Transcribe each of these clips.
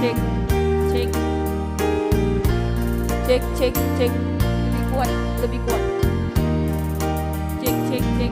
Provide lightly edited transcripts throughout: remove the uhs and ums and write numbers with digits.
cek, cek, cek, cek, lebih kuat, lebih kuat, cek, cek, cek.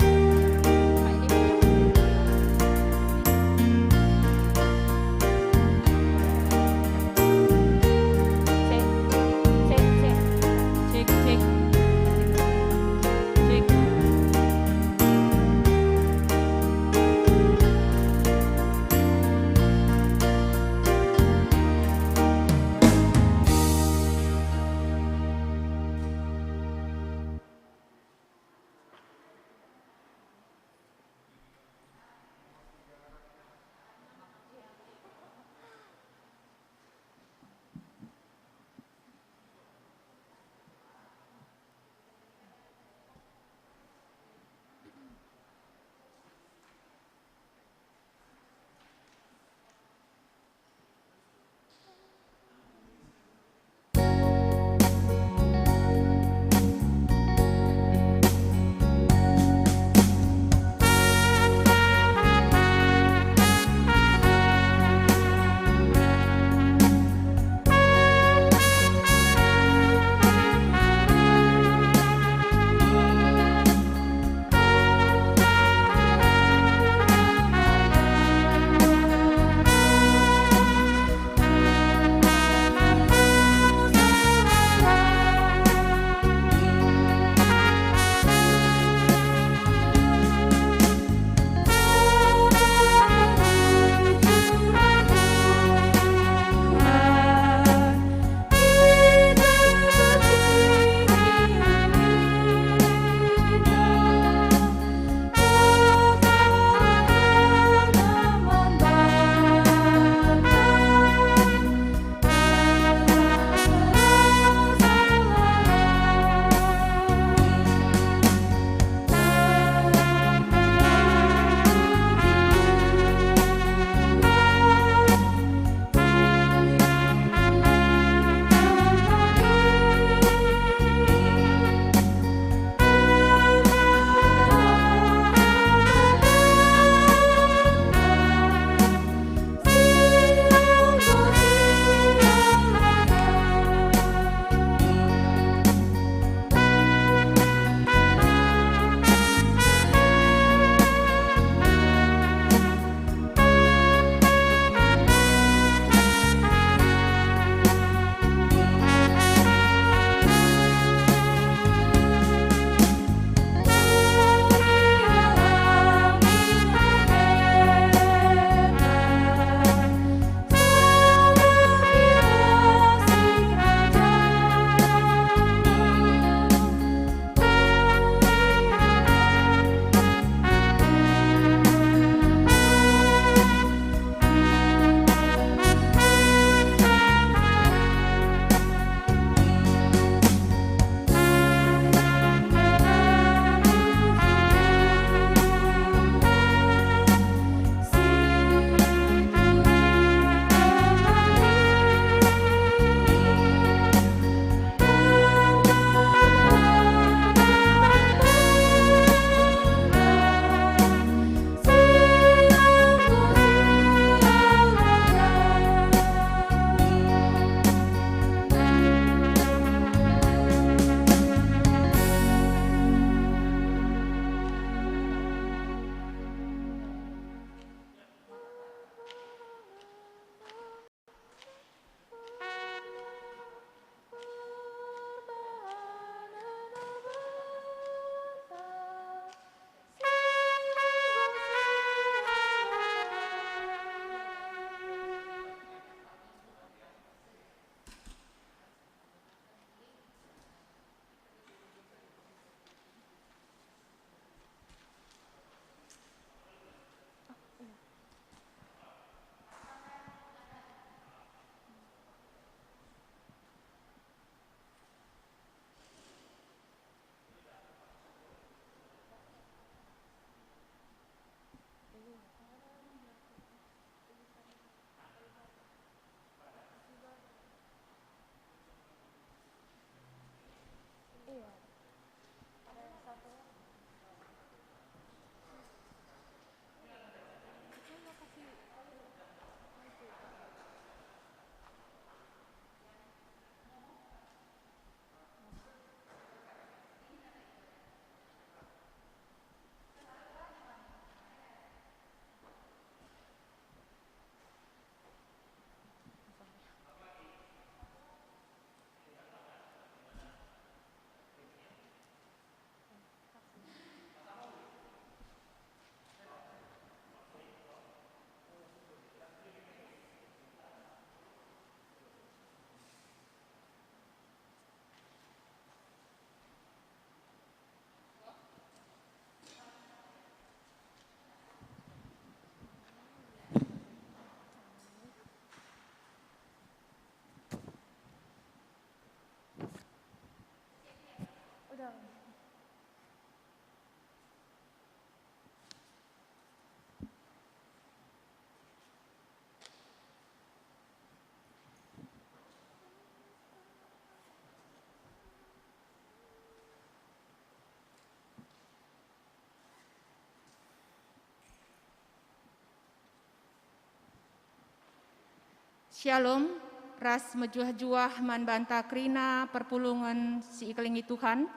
Shalom, ras mejuah-juah man banta krina perpulungan si ikelingi Tuhan.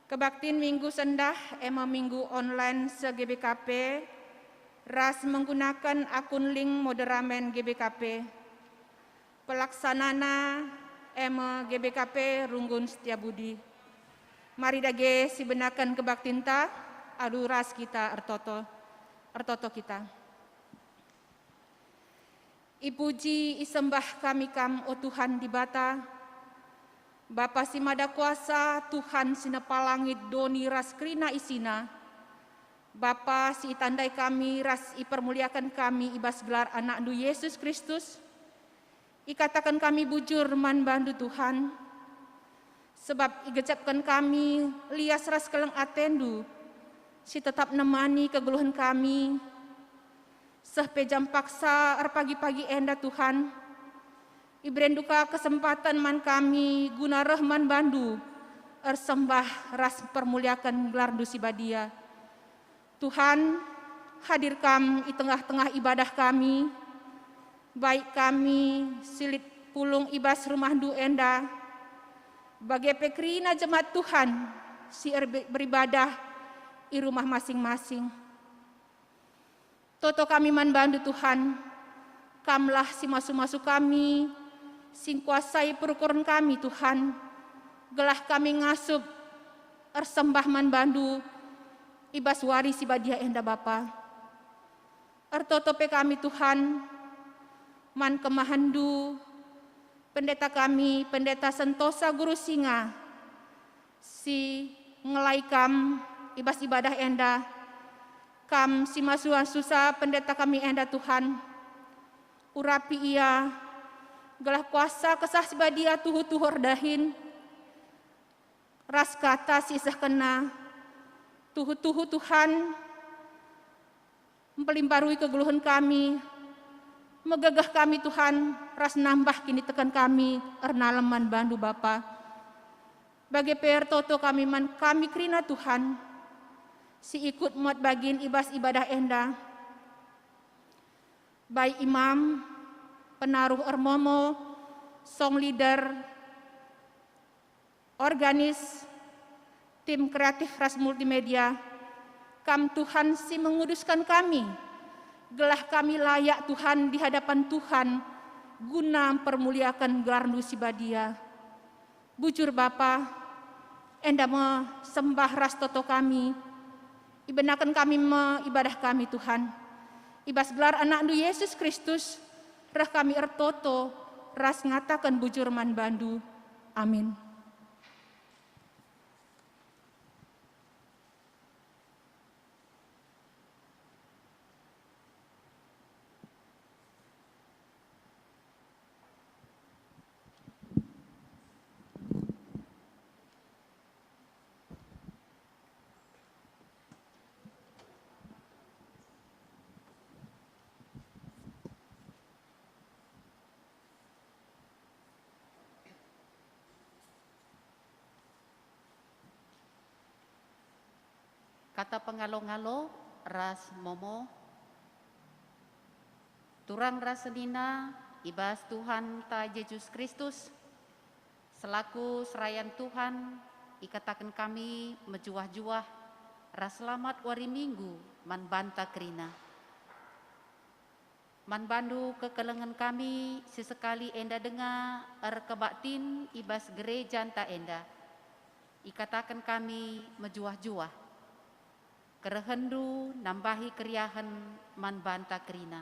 Kebaktin minggu sendah ema minggu online se-GBKP, ras menggunakan akun link moderamen GBKP. Pelaksanana ema GBKP Runggun Setiabudi. Mari dage si benakan kebaktinta, adu ras kita ertoto kita. Ipuji isembah kami kam o Tuhan di bata, Bapa si mada kuasa Tuhan sinapa langit doni ras krina isina, Bapa si tandai kami ras ipermuliakan kami ibas gelar anak du Yesus Kristus, ikatakan kami bujur man bandu Tuhan, sebab igecapkan kami lias ras keleng atendu, si tetap nemani kegeluhan kami, sehpe jam paksa pagi-pagi enda Tuhan, ibrenduka kesempatan man kami guna rahman bandu, ersembah ras permuliakan gelar dusi badia. Tuhan, hadir kam di tengah-tengah ibadah kami, baik kami silit pulung ibas rumah du enda, bagai pekrina jemaat Tuhan, si beribadah di rumah masing-masing. Toto kami man bandu Tuhan, kamlah si masu-masu kami, sing kuasai perukuran kami Tuhan, gelah kami ngasup, ersembah man bandu, ibas wari si badia enda Bapa. Ertotope kami Tuhan, man kemahandu, pendeta kami, pendeta Sentosa Guru Singa, si ngelaikam ibas ibadah enda, kam si masuhan susah pendeta kami enda Tuhan, urapi ia, gelah kuasa kesah si badia tuhu-tuhur dahin, ras kata si isah kena, tuhu-tuhu Tuhan, mempelimparui kegeluhan kami, megagah kami Tuhan, ras nambah kini tekan kami, ernaleman bandu Bapa. Bagi per toto kami man kami krina Tuhan, si ikut muat bagin ibas ibadah enda, baik imam, penaruh ermomo, song leader, organis, tim kreatif ras multimedia, kam Tuhan si menguduskan kami, gelah kami layak Tuhan di hadapan Tuhan, guna mempermuliakan gelar dusi badia. Bujur Bapa, enda me sembah ras toto kami, ibenakan kami ibadah kami Tuhan, ibas gelar anak du Yesus Kristus, rah kami ertoto, ras ngatakan bujur man bandu. Amin. Kata pengalo-ngalo ras momo, turang ras senina ibas Tuhan ta Yesus Kristus, selaku serayan Tuhan ikatakan kami mejuah-juah ras selamat wari minggu man banta krina. Man bandu kekelengan kami sesekali enda denga kebaktin ibas gereja ta enda, ikatakan kami mejuah-juah. Kerehendu nambahi keriahan man banta krina.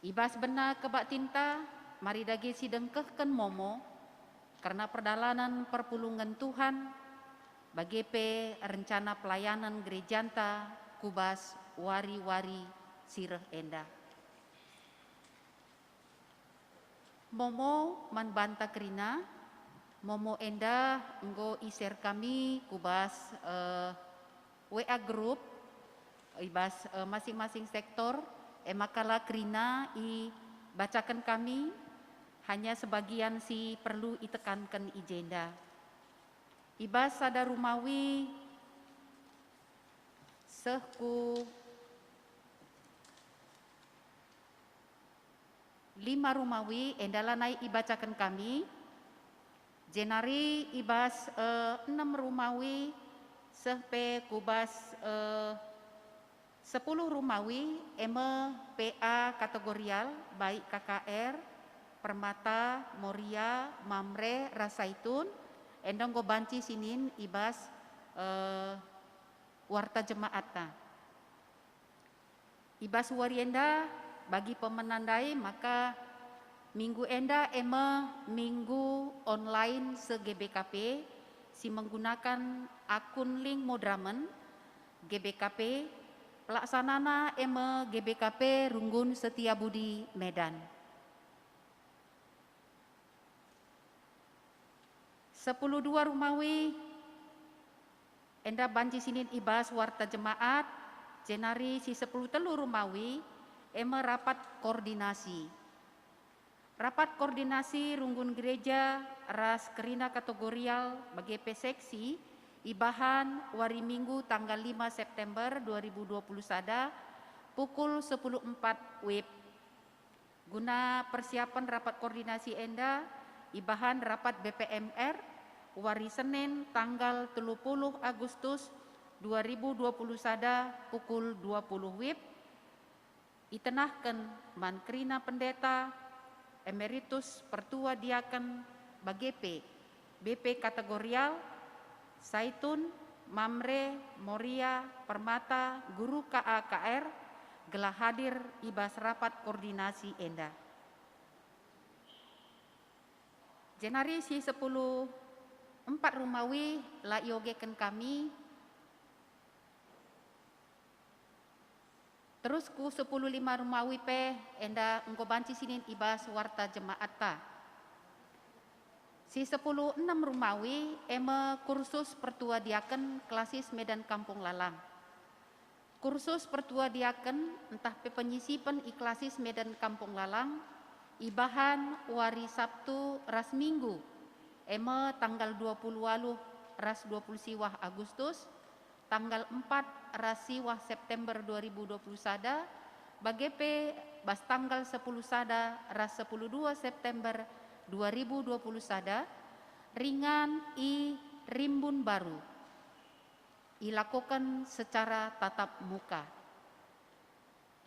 Ibas bena kebaktinta, mari dagi sidengkehken momo, karena perdalanan perpulungan Tuhan, bagi pe rencana pelayanan gerejanta, kubas wari-wari sireh enda. Momo man banta krina, momo enda enggo iser kami kubas WA group ibas masing-masing sektor emakala krina i bacakan kami hanya sebagian si perlu itekankan ijenda. Ibas sada rumawi sehku 5 Romawi endalanai ibacakan kami. Jenari ibas 6 Romawi sampai kubas 10 Romawi eme PA kategorial baik KKR, Permata, Moria, Mamre, Rasaitun, endang go banci sinin ibas warta jemaatna. Ibas warienda bagi pemenandai maka minggu enda ema minggu online se-GBKP si menggunakan akun link Modramen GBKP pelaksanana ema GBKP Runggun Setiabudi Medan. 10.2 Romawi enda banci sinin ibas warta jemaat jenari si 10 telu Romawi ema rapat koordinasi. Rapat koordinasi Runggun Gereja Ras Kerina Kategorial bagi seksi ibahan wari Minggu tanggal 5 September 2020 sada pukul 10.04 WIB. Guna persiapan rapat koordinasi enda ibahan rapat BPMR wari Senin tanggal 30 Agustus 2020 sada pukul 20 WIB. Itenahkan Mankrina Pendeta Emeritus Pertua Diaken Bagepe BP kategorial Saitun, Mamre, Moria, Permata, Guru KAKR gelah hadir ibas rapat koordinasi enda. Jenari si 10.4 Romawi la yogekan kami. Terus ku 10.5 Romawi pe enda engko banci sinin ibas warta jemaata. Si 10.6 Romawi ema kursus Pertua Diaken Klasis Medan Kampung Lalang. Kursus Pertua Diaken entah pe penyisipan iklasis Medan Kampung Lalang ibahan wari Sabtu ras Minggu ema tanggal 20 waluh ras 20 siwah Agustus tanggal 4 ras siwah September 2020 sada bagepe bas tanggal 10 sada ras 10.2 September 2020 sada ringan i rimbun baru ilakukan secara tatap muka.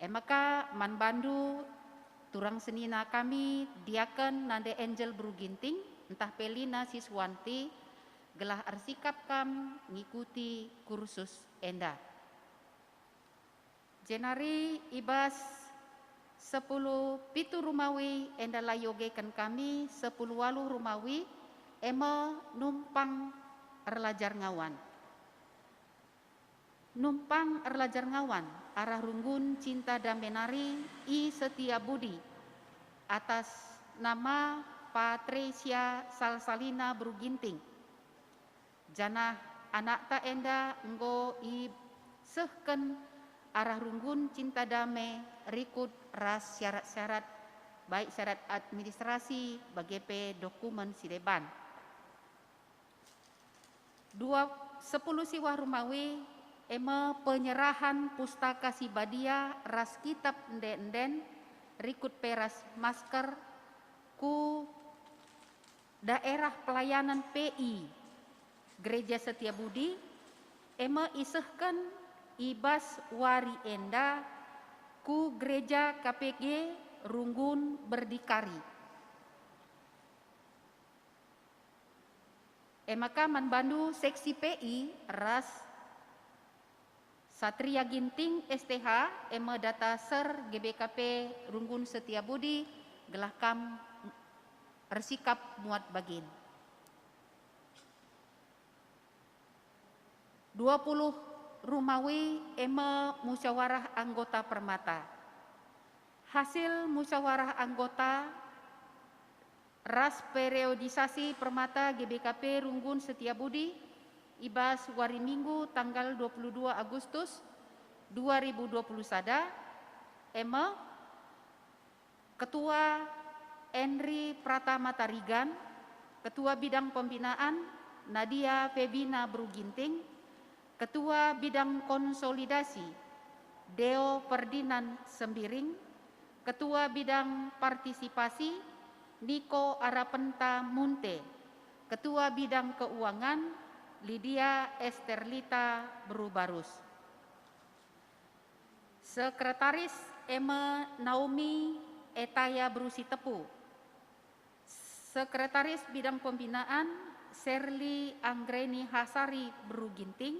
Emaka manbandu turang senina kami diaken nande Angel Bruginting entah pelina siswanti gelah arsikap kam ngikuti kursus enda. Jenari ibas 10.7 Romawi enda layogekan kami 10 waluh Romawi ema numpang erlajar ngawan. Numpang erlajar ngawan arah Runggun Cinta Damenari I Setiabudi atas nama Patricia Salsalina Bruginting. Janah anak ta enda enggo i sehken arah Runggun Cinta Dame rikut ras syarat-syarat baik syarat administrasi bagepe dokumen sideban. 10 siwah Romawi ema penyerahan pustaka sibadia ras kitab enden rikut peras masker ku daerah pelayanan PI Gereja Setiabudi ema isehkan ibas wari enda ku Gereja KPG Runggun Berdikari. Emaka manbandu seksi PI ras Satria Ginting STH ema data ser GBKP Runggun Setiabudi gelah kam ersikap muat bagin. 20 Romawi ema musyawarah anggota Permata. Hasil musyawarah anggota ras periodisasi Permata GBKP Runggun Setiabudi ibas wari Minggu tanggal 22 Agustus 2020 sada ema Ketua Henry Pratama Tarigan, Ketua Bidang Pembinaan Nadia Febina Bruginting, Ketua Bidang Konsolidasi Deo Ferdinand Sembiring, Ketua Bidang Partisipasi Niko Arapenta Munte. Ketua Bidang Keuangan Lydia Esterlita Berubarus. Sekretaris Emma Naomi Etaya Berusi Tepu. Sekretaris Bidang Pembinaan Serli Anggreni Hasari Beruginting.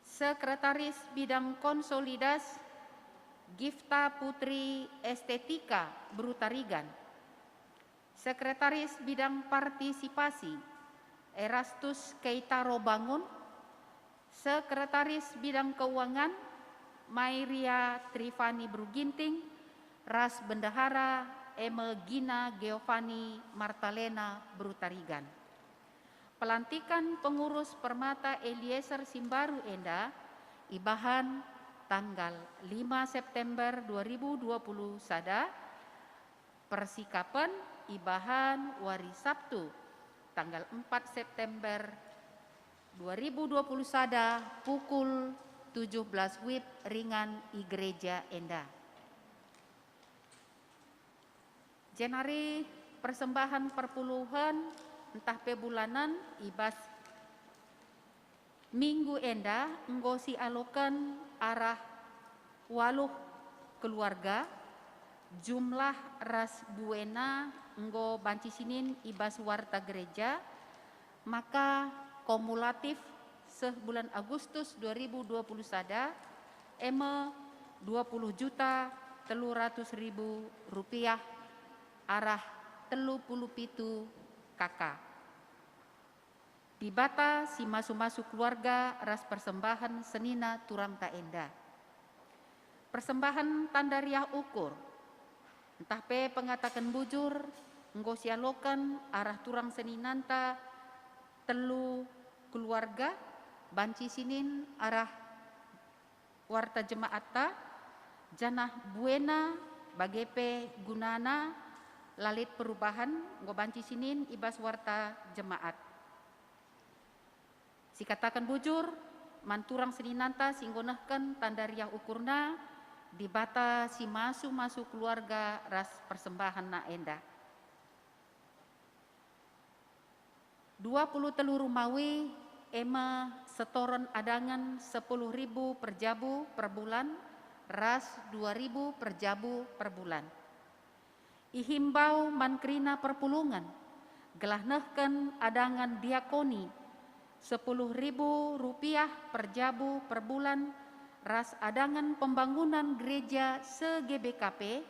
Sekretaris Bidang Konsolidas Gifta Putri Estetika Berutarigan. Sekretaris Bidang Partisipasi Erastus Keitaro Bangun. Sekretaris Bidang Keuangan Mairia Trifani Beruginting. Ras Bendahara Eme Gina Geovani Martalena Berutarigan. Pelantikan pengurus Permata Eliezer Simbaru Enda Ibahan tanggal 5 September 2020 sada. Persikapan Ibahan Wari Sabtu tanggal 4 September 2020 sada pukul 17 WIB ringan I Gereja Enda. Jenari persembahan perpuluhan entah pebulanan ibas minggu enda nggosi alokan arah waluh keluarga jumlah ras buena nggo banci sinin ibas warta gereja, maka kumulatif sebulan Agustus 2020 sada eme 20.300.000 rupiah arah 37 kakak. Dibata si masu-masu keluarga ras persembahan senina turang ta enda. Persembahan tanda riah ukur entah pe pengatakan bujur nggo sialokan arah turang seninanta telu keluarga banci sinin arah warta jemaata janah buena bagepe gunana lalit perubahan nggo banci sinin ibas warta jemaat. Si katakan bujur manturang seninanta singgonahkan tanda riah ukurna dibata si masu-masu keluarga ras persembahan na enda. 23 Rumawi ema setoron adangan 10.000 per jabu per bulan ras 2.000 per jabu per bulan. Ihimbau mankrina perpulungan gelahnahkan adangan diakoni 10.000 rupiah per jabu per bulan ras adangan pembangunan gereja se-GBKP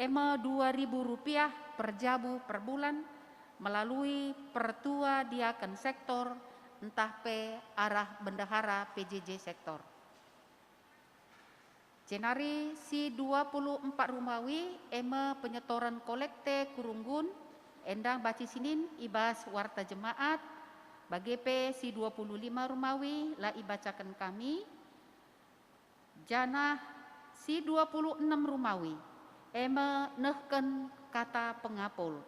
ema 2.000 rupiah per jabu per bulan melalui pertua diaken sektor entah pe arah bendahara PJJ sektor. Jenari si 24 Rumawi ema penyetoran kolekte kurunggun endang baci sinin ibas warta jemaat bagepe si 25 Rumawi la ibacakan kami. Janah si 26 Rumawi ema nehken kata pengapul.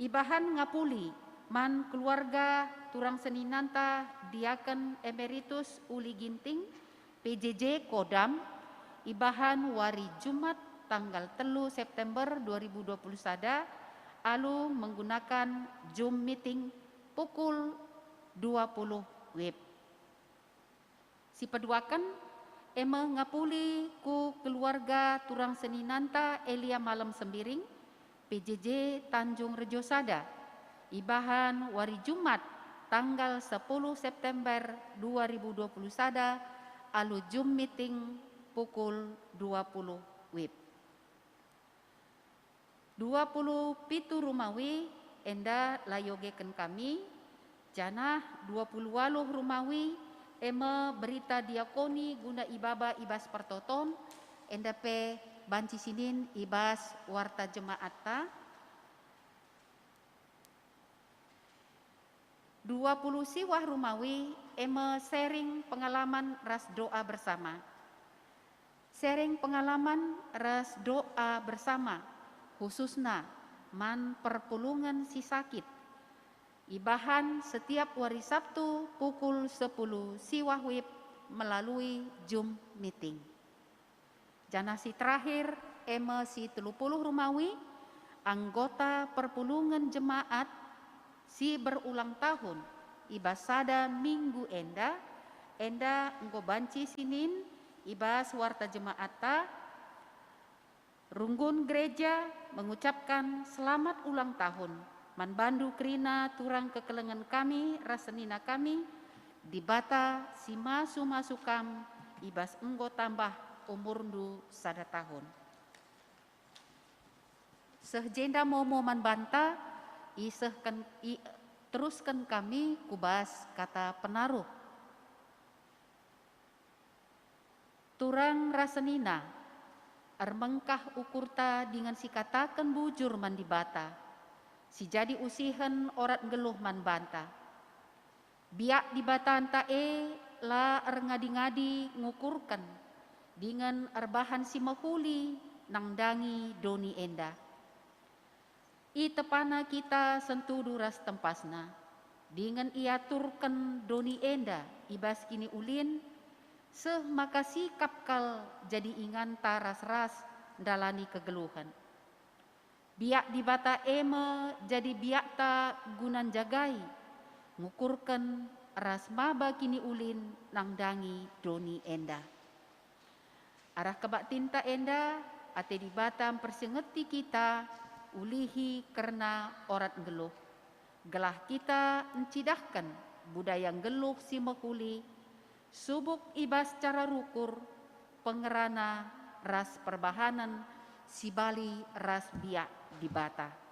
Ibahan ngapuli man keluarga turang seninanta diaken emeritus Uli Ginting PJJ Kodam ibahan wari Jumat tanggal 3 September 2020 sada alu menggunakan Zoom meeting pukul 20 WIB. Si peduakan ema ngapuli ku keluarga turang seninanta Elia Malam Sembiring PJJ Tanjung Rejo sada ibahan wari Jumat tanggal 10 September 2020 sada alu Zoom meeting pukul 20 WIB. 27 Rumawi enda layogeken kami janah 28 Rumawi ema berita diakoni guna ibaba ibas pertoton enda pe banci sinin ibas warta jemaata 20 siwah Rumawi ema sharing pengalaman ras doa bersama. Sharing pengalaman ras doa bersama khususna man perpulungan si sakit. Ibahan setiap hari Sabtu pukul 10 siwah WIB melalui Zoom meeting. Jana si terakhir, eme si 30 Romawi, anggota perpulungan jemaat si berulang tahun, ibasada minggu enda enggo banci sinin, ibas warta jemaata, runggun gereja mengucapkan selamat ulang tahun. Manbandu kerina turang kekelengan kami, rasenina kami, di bata si masu-masukam, ibas enggo tambah umurndu sada tahun. Sehjenda momo manbanta, teruskan kami kubas kata penaruh. Turang rasenina, armengkah ukurta dengan si katakan bujur mandibata, si jadi usihen orat geluh manbanta. Biak dibatan tae la ngadi-ngadi ngukurkan, dengan arbahan si mahuli nangdangi doni enda. I tepana kita sentudu ras tempasna, dengan ia turken doni enda ibas kini ulin, seh makasih kapkal jadi inganta ras-ras dalani kegeluhan. Biak dibata eme jadi biak ta gunan jagai, ngukurkan ras maba kini ulin nangdangi doni enda. Arah kebak tinta enda ate dibatam persengeti kita ulihi karena orat geluh. Gelah kita encidahkan budaya geluh si mekuli, subuk ibas cara rukur, pengerana ras perbahanan si bali ras biak dibata.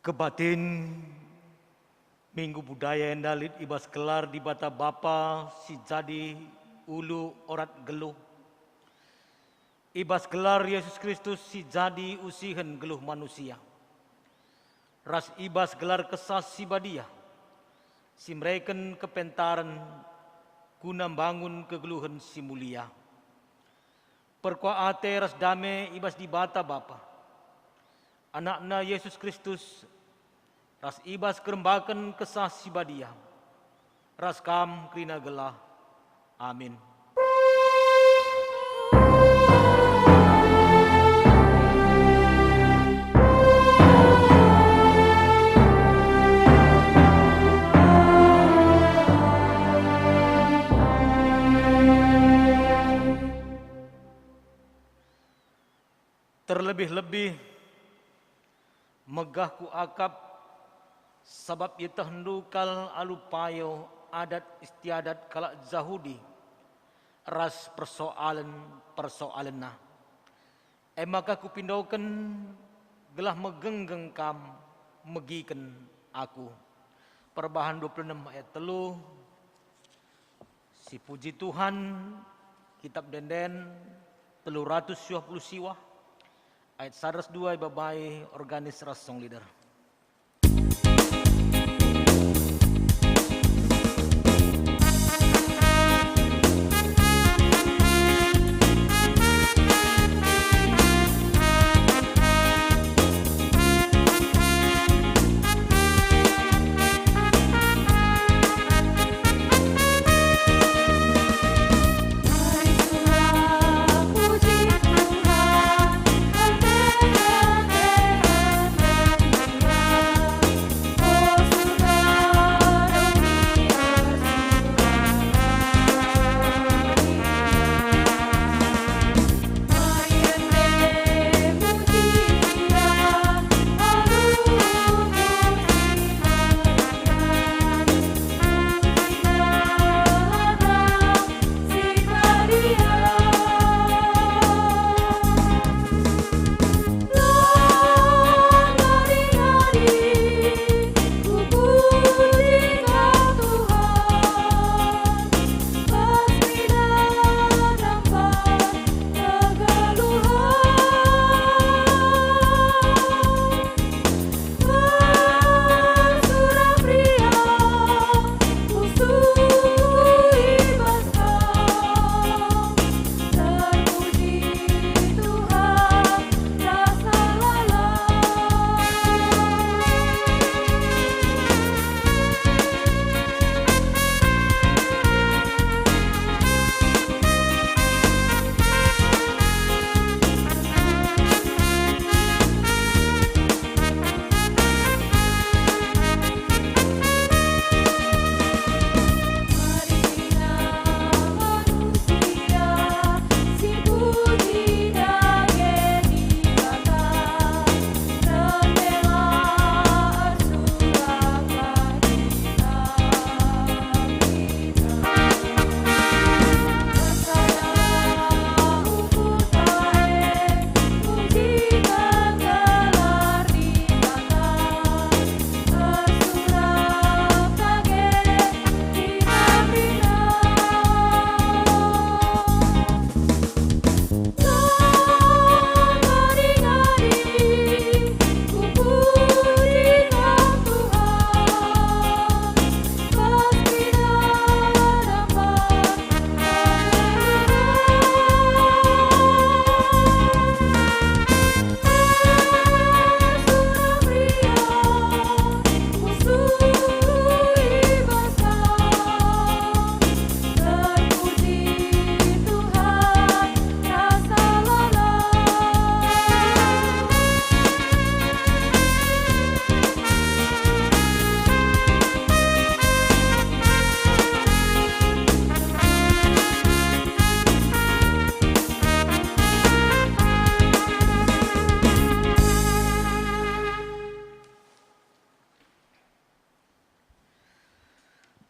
Kebatin Minggu Budaya Endalit ibas kelar di bata bapa si jadi ulu orat geluh. Ibas gelar Yesus Kristus si jadi usihen geluh manusia. Ras ibas gelar kesas si badia. Si mereken kepentaran guna bangun kegeluhan si mulia. Perkua ate ras dame ibas di bata bapa. Anakna Yesus Kristus ras ibas kerembaken kesah sibadia, ras kam krina gelah. Amin. Terlebih-lebih megah ku akap sabab ia hendukal alupayo adat istiadat kalak Zahudi ras persoalan nah. Maka ku pindaukan gelah megenggeng kam megiken aku. Perbahan 26 ayat 3. Si puji Tuhan kitab denden 320 siwah ayat 102 babai organis ras song leader.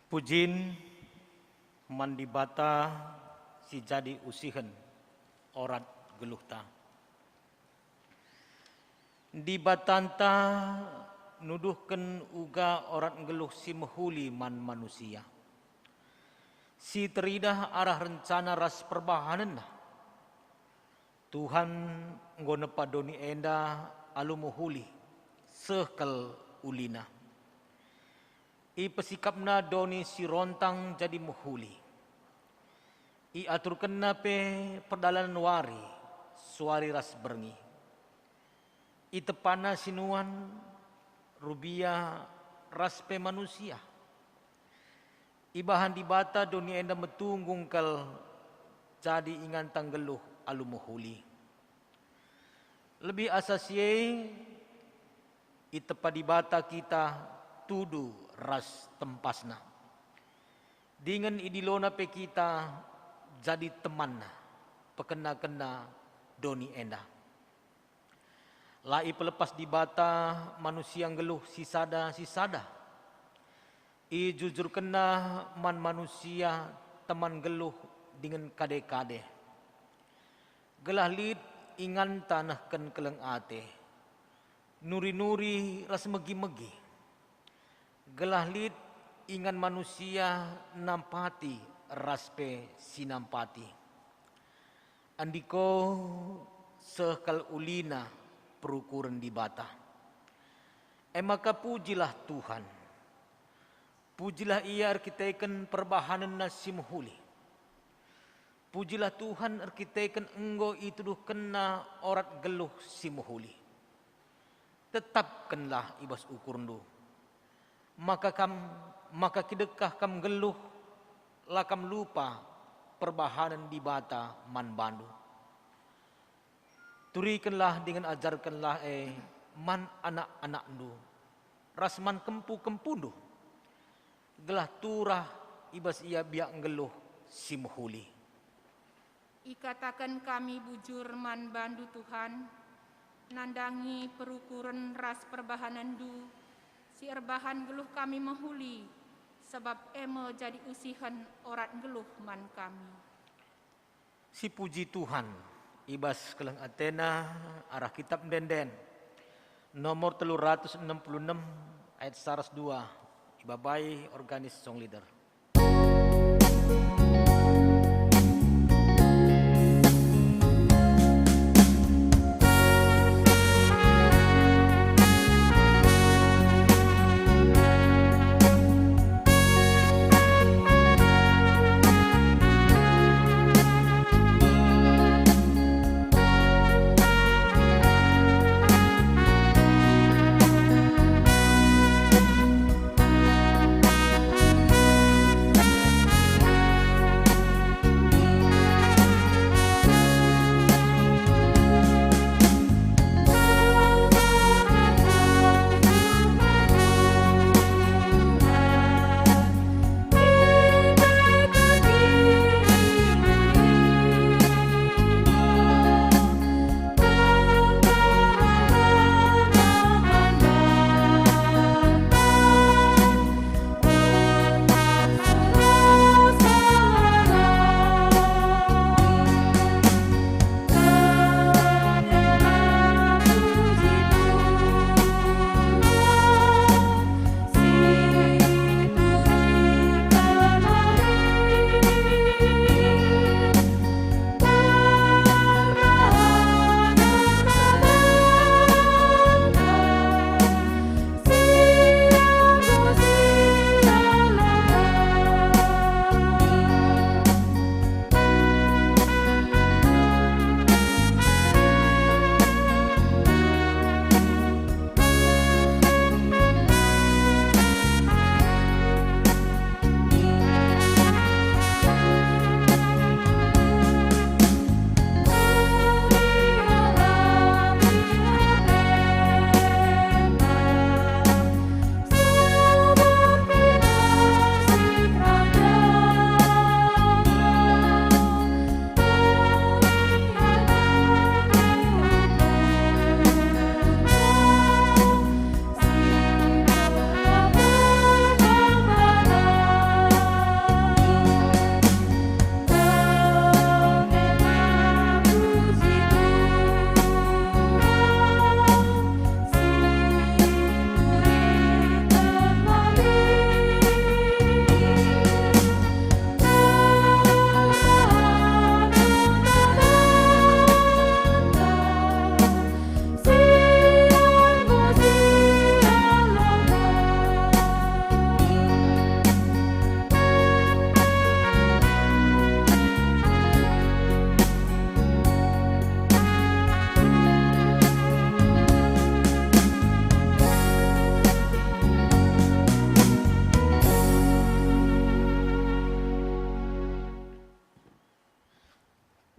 Pujin mandibata si jadi usihen orat geluhta. Di batanta nuduhken uga orat geluh si mehuli man manusia. Si teridah arah rencana ras perbahanan. Tuhan ngone padoni enda alu mehuli sehkel ulina. I pesikapna doni si rontang jadi muhuli. I aturkenna pe perdalan wari, suari ras berngi. I tepana sinuan rubia raspe manusia. Ibahan di bata dunia enda metunggung kal jadi ingan tanggeluh alumuhuli. Lebih asasie itepa di bata kita tudu ras tempasna. Dengan idilona pe kita jadi temanna pekena-kena doni enda. Lai pelepas di bata manusia ngeluh sisada. I jujur kena man manusia teman geluh dengan kade-kade. Gelah lid ingan tanah ken keleng ate. Nuri-nuri ras megi-megi. Gelah lid ingan manusia nampati raspe sinampati. Andiko sekal ulina perukuran di bata. Maka pujilah Tuhan. Pujilah ia arkiteken perbahanan nasimuhuli. Pujilah Tuhan arkiteken enggo itu duh kena orat geluh simuhuli. Tetapkanlah ibas ukurndu. Maka kidekah kam geluh lakam lupa perbahanan di bata man bandu. Turikanlah dengan ajarkanlah man anak-anak ndu. Rasman kempu-kempundu. Gelah turah ibas ia biak ngeluh simuhuli. Ikatakan kami bujur man bandu Tuhan, nandangi perukuran ras perbahanan du, si erbahan geluh kami mahuli, sebab emo jadi usihan orat geluh man kami. Si puji Tuhan, ibas keleng Athena arah kitab denden, nomor 366 ayat 102. Babai organis song leader.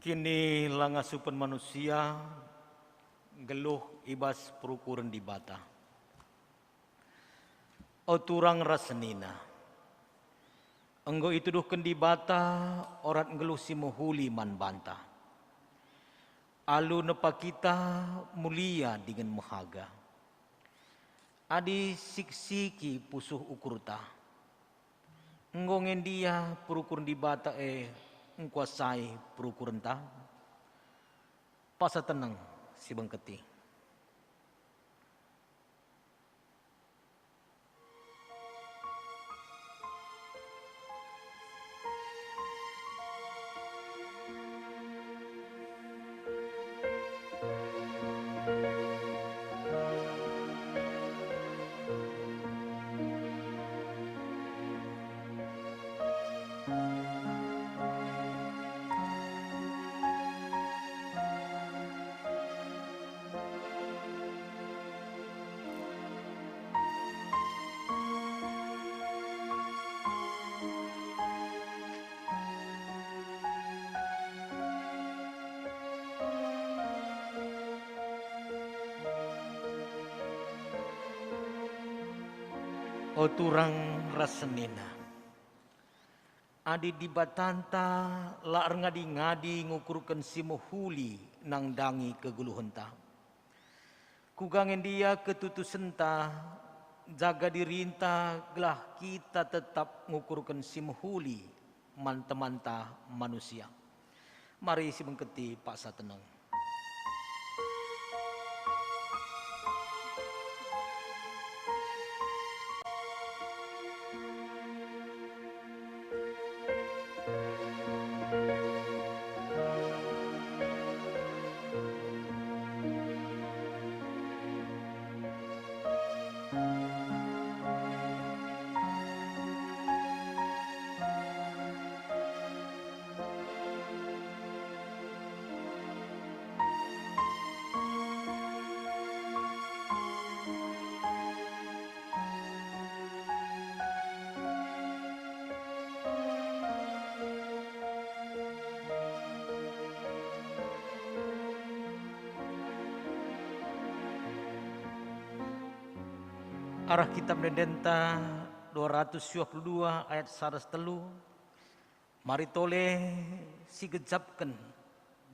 Kini langasupan manusia geluh ibas perukuran di bata. Oturang rasenina. Enggo itu duhken di bata orat geluh si mohuli man banta. Alu nepa kita mulia dengan mahaga. Adi siksiki pusuh ukurta. Ngongen dia perukuran di bata ngkuasai perukuran ta. Pasa tenang si bengketi. Oturang rasenina. Adi di batanta laar ngadi-ngadi ngukurkan si mohuli nang dangi keguluhenta. Kugangen dia ketutusenta jaga dirinta gelah kita tetap ngukurkan si mohuli manta-manta manusia. Mari si bengketi paksa tenang. Arah kitab Dendenta 222 ayat 103. Mari toleh si gejapkan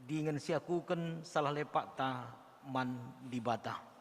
dengan si akuken salah lepak ta man dibata.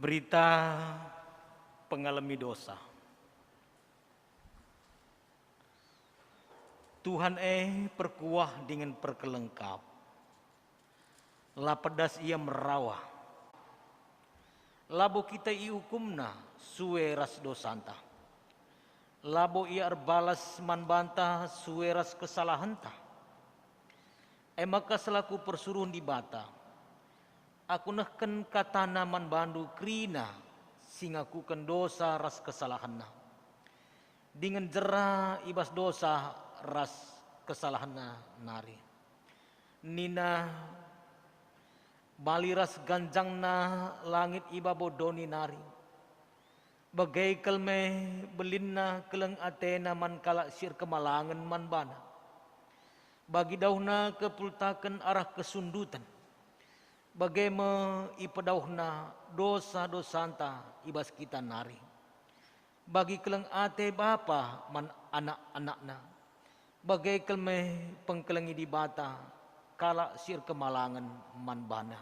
Berita pengalami dosa. Tuhan perkuah dengan perkelengkap. Lapedas ia merawah. Labo kita iukumna suwe ras dosanta. Labo ia erbalas manbanta suwe ras kesalahanta. Maka selaku persuruh di bata. Aku nehken katana manbandu krina singakuken dosa ras kesalahanna. Dengan jera ibas dosa ras kesalahanna nari. Nina bali ras ganjangna langit iba bodoni nari. Bagai kelme belinna keleng atena man kalak sir kemalangan man bana. Bagi dauna kepultaken arah kesundutan. Bagaimana ipedauhna dosa-dosanta ibas kita nari. Bagi keleng ate bapa man anak-anakna. Bagai kelme pengkelengi di bata kala sir kemalangan man bana.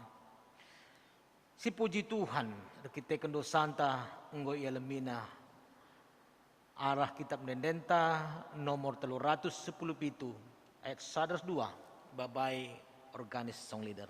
Si puji Tuhan kita dosanta enggo ia lemina. Arah kitab Dendenta nomor 310 ayat 102 babai organis song leader.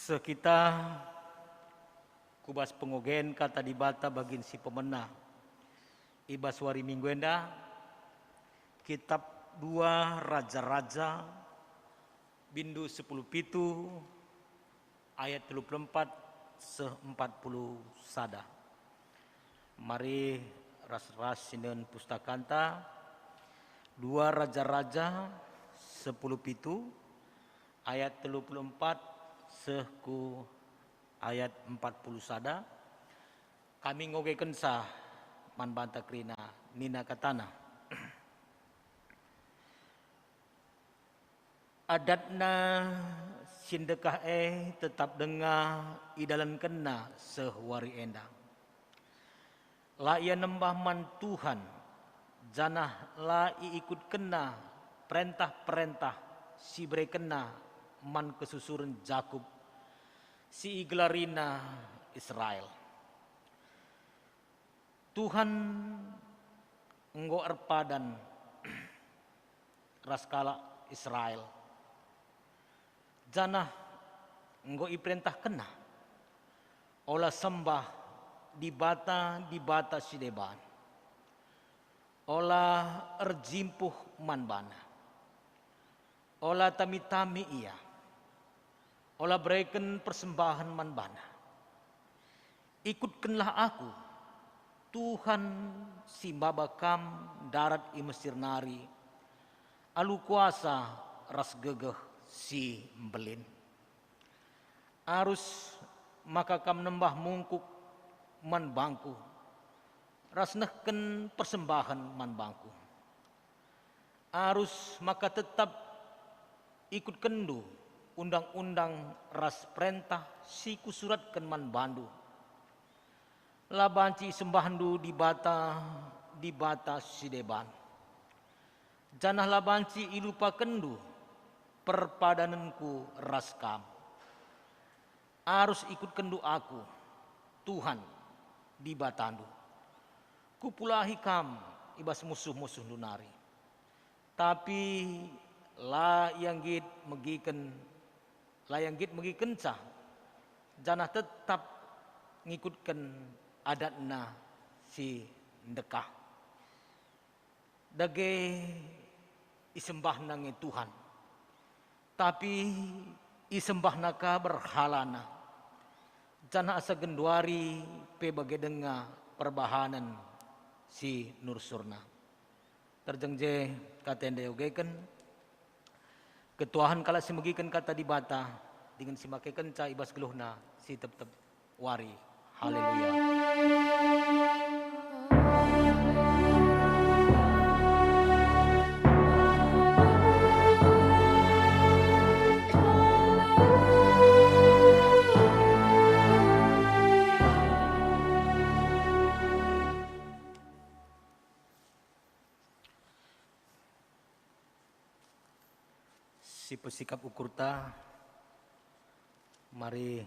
Sekita kubas pengogen kata dibata bagin si pemena. Ibas wari mingguenda kitab 2 Raja-Raja bindu 10 pitu ayat 34 se-40 sada. Mari ras-ras sinden pustakanta 2 Raja-Raja 10 pitu ayat 34 seku ayat 40 sada. Kami ngogeken sah man banta krina nina katana. Adatna sindekah tetap dengar idalan kena sehwari endang. La ia nembah man Tuhan janah la ikut kena perintah-perintah si bre kena man kesusuran Jakub si iglarina Israel. Tuhan enggo erpadan raskala Israel. Janah enggo iperintah kena olah sembah di bata sideban. Olah erjimpuh manbana. Olah tami-tami ia. Olah berikan persembahan manbana. Ikutkanlah aku, Tuhan si babakam darat i Mesir nari, alu kuasa ras gegeh si mbelin. Arus maka kam nembah mungkuk man bangku, ras nehken persembahan man bangku. Arus maka tetap ikut kendu undang-undang ras perintah si kusuratkan man bandu. Labanci sembahandu di bata sideban. Janah labanci ilupa kendu perpadananku raskam. Arus ikut kendu aku, Tuhan di batandu. Kupulahi kam ibas musuh-musuh lunari. Tapi la yang git megiken cah. Janah tetap ngikutkan adatna si ndekah. Dage isembah nange Tuhan. Tapi isembah naka berhalana. Janah asa genduari pe bagedenga perbahanan si Nur Surna. Terjengje katende ogeken. Ketuahan kala si megiken kata di bata dengan si make kenca ibas geluhna si tep-tep wari. Haleluya. Si pesikap ukurta, mari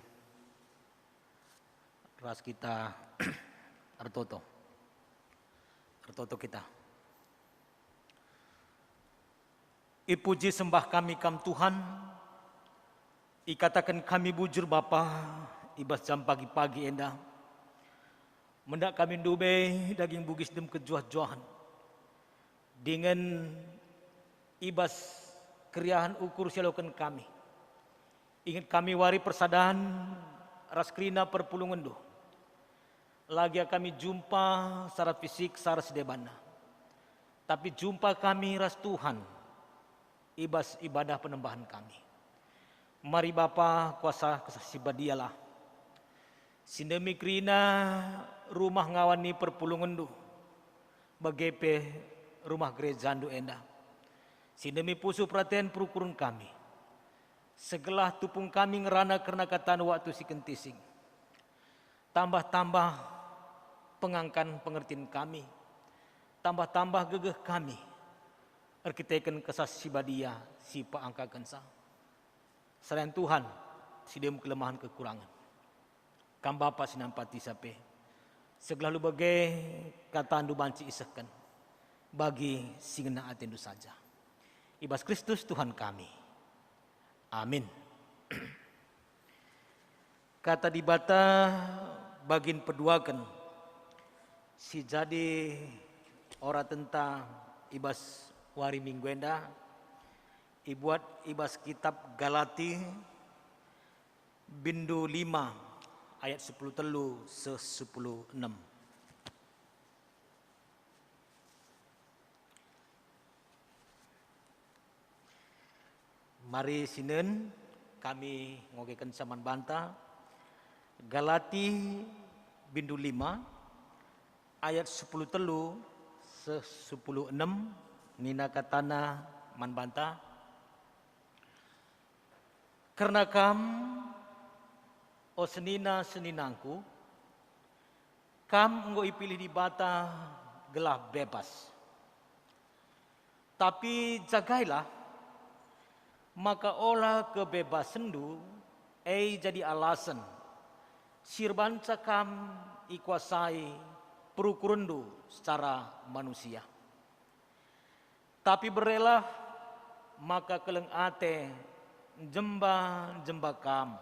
ras kita artoto kita. Ipuji sembah kami kam Tuhan, ikatakan kami bujur Bapa, ibas jam pagi-pagi endah. Mendak kami dube daging bugis dem kejuah-juahan. Dengan ibas keriahan ukur silokan kami. Ingat kami wari persadahan raskrina perpulungan do. Lagi kami jumpa secara fisik secara sedebana. Tapi jumpa kami ras Tuhan. Ibas ibadah penembahan kami. Mari Bapa kuasa kesasibadialah. Sindemi krina rumah ngawani perpulungan do. Bagepe rumah gereja do endah. Sindemi pusu perhatian perukurun kami. Segelah tupung kami ngerana karena katan waktu si kentising. Tambah-tambah pengangkan pengertian kami. Tambah-tambah gegeh kami. Arkiteken kesasibadia si paangka kensa. Selain Tuhan, si dem kelemahan kekurangan. Kam Bapa sinampati sape. Segelah lu bagai kata andu banci isahkan. Bagi singena atendu saja. Ibas Kristus Tuhan kami. Amin. Kata di bata bagin peduakan si jadi ora tentang ibas wari mingguenda ibuat ibas kitab Galati bindu 5 ayat 10 telu se 10 6. Mari sinen kami ngogekan saman banta Galati bindu 5 ayat 10 telu se 10 6 nina katana man banta. Karena kam o seninangku kam nggo ipilih di bata gelah bebas. Tapi jagailah maka olah kebebasan du jadi alasan sirbanca kam ikuasai perukurendu secara manusia. Tapi berelah maka keleng ate jemba kam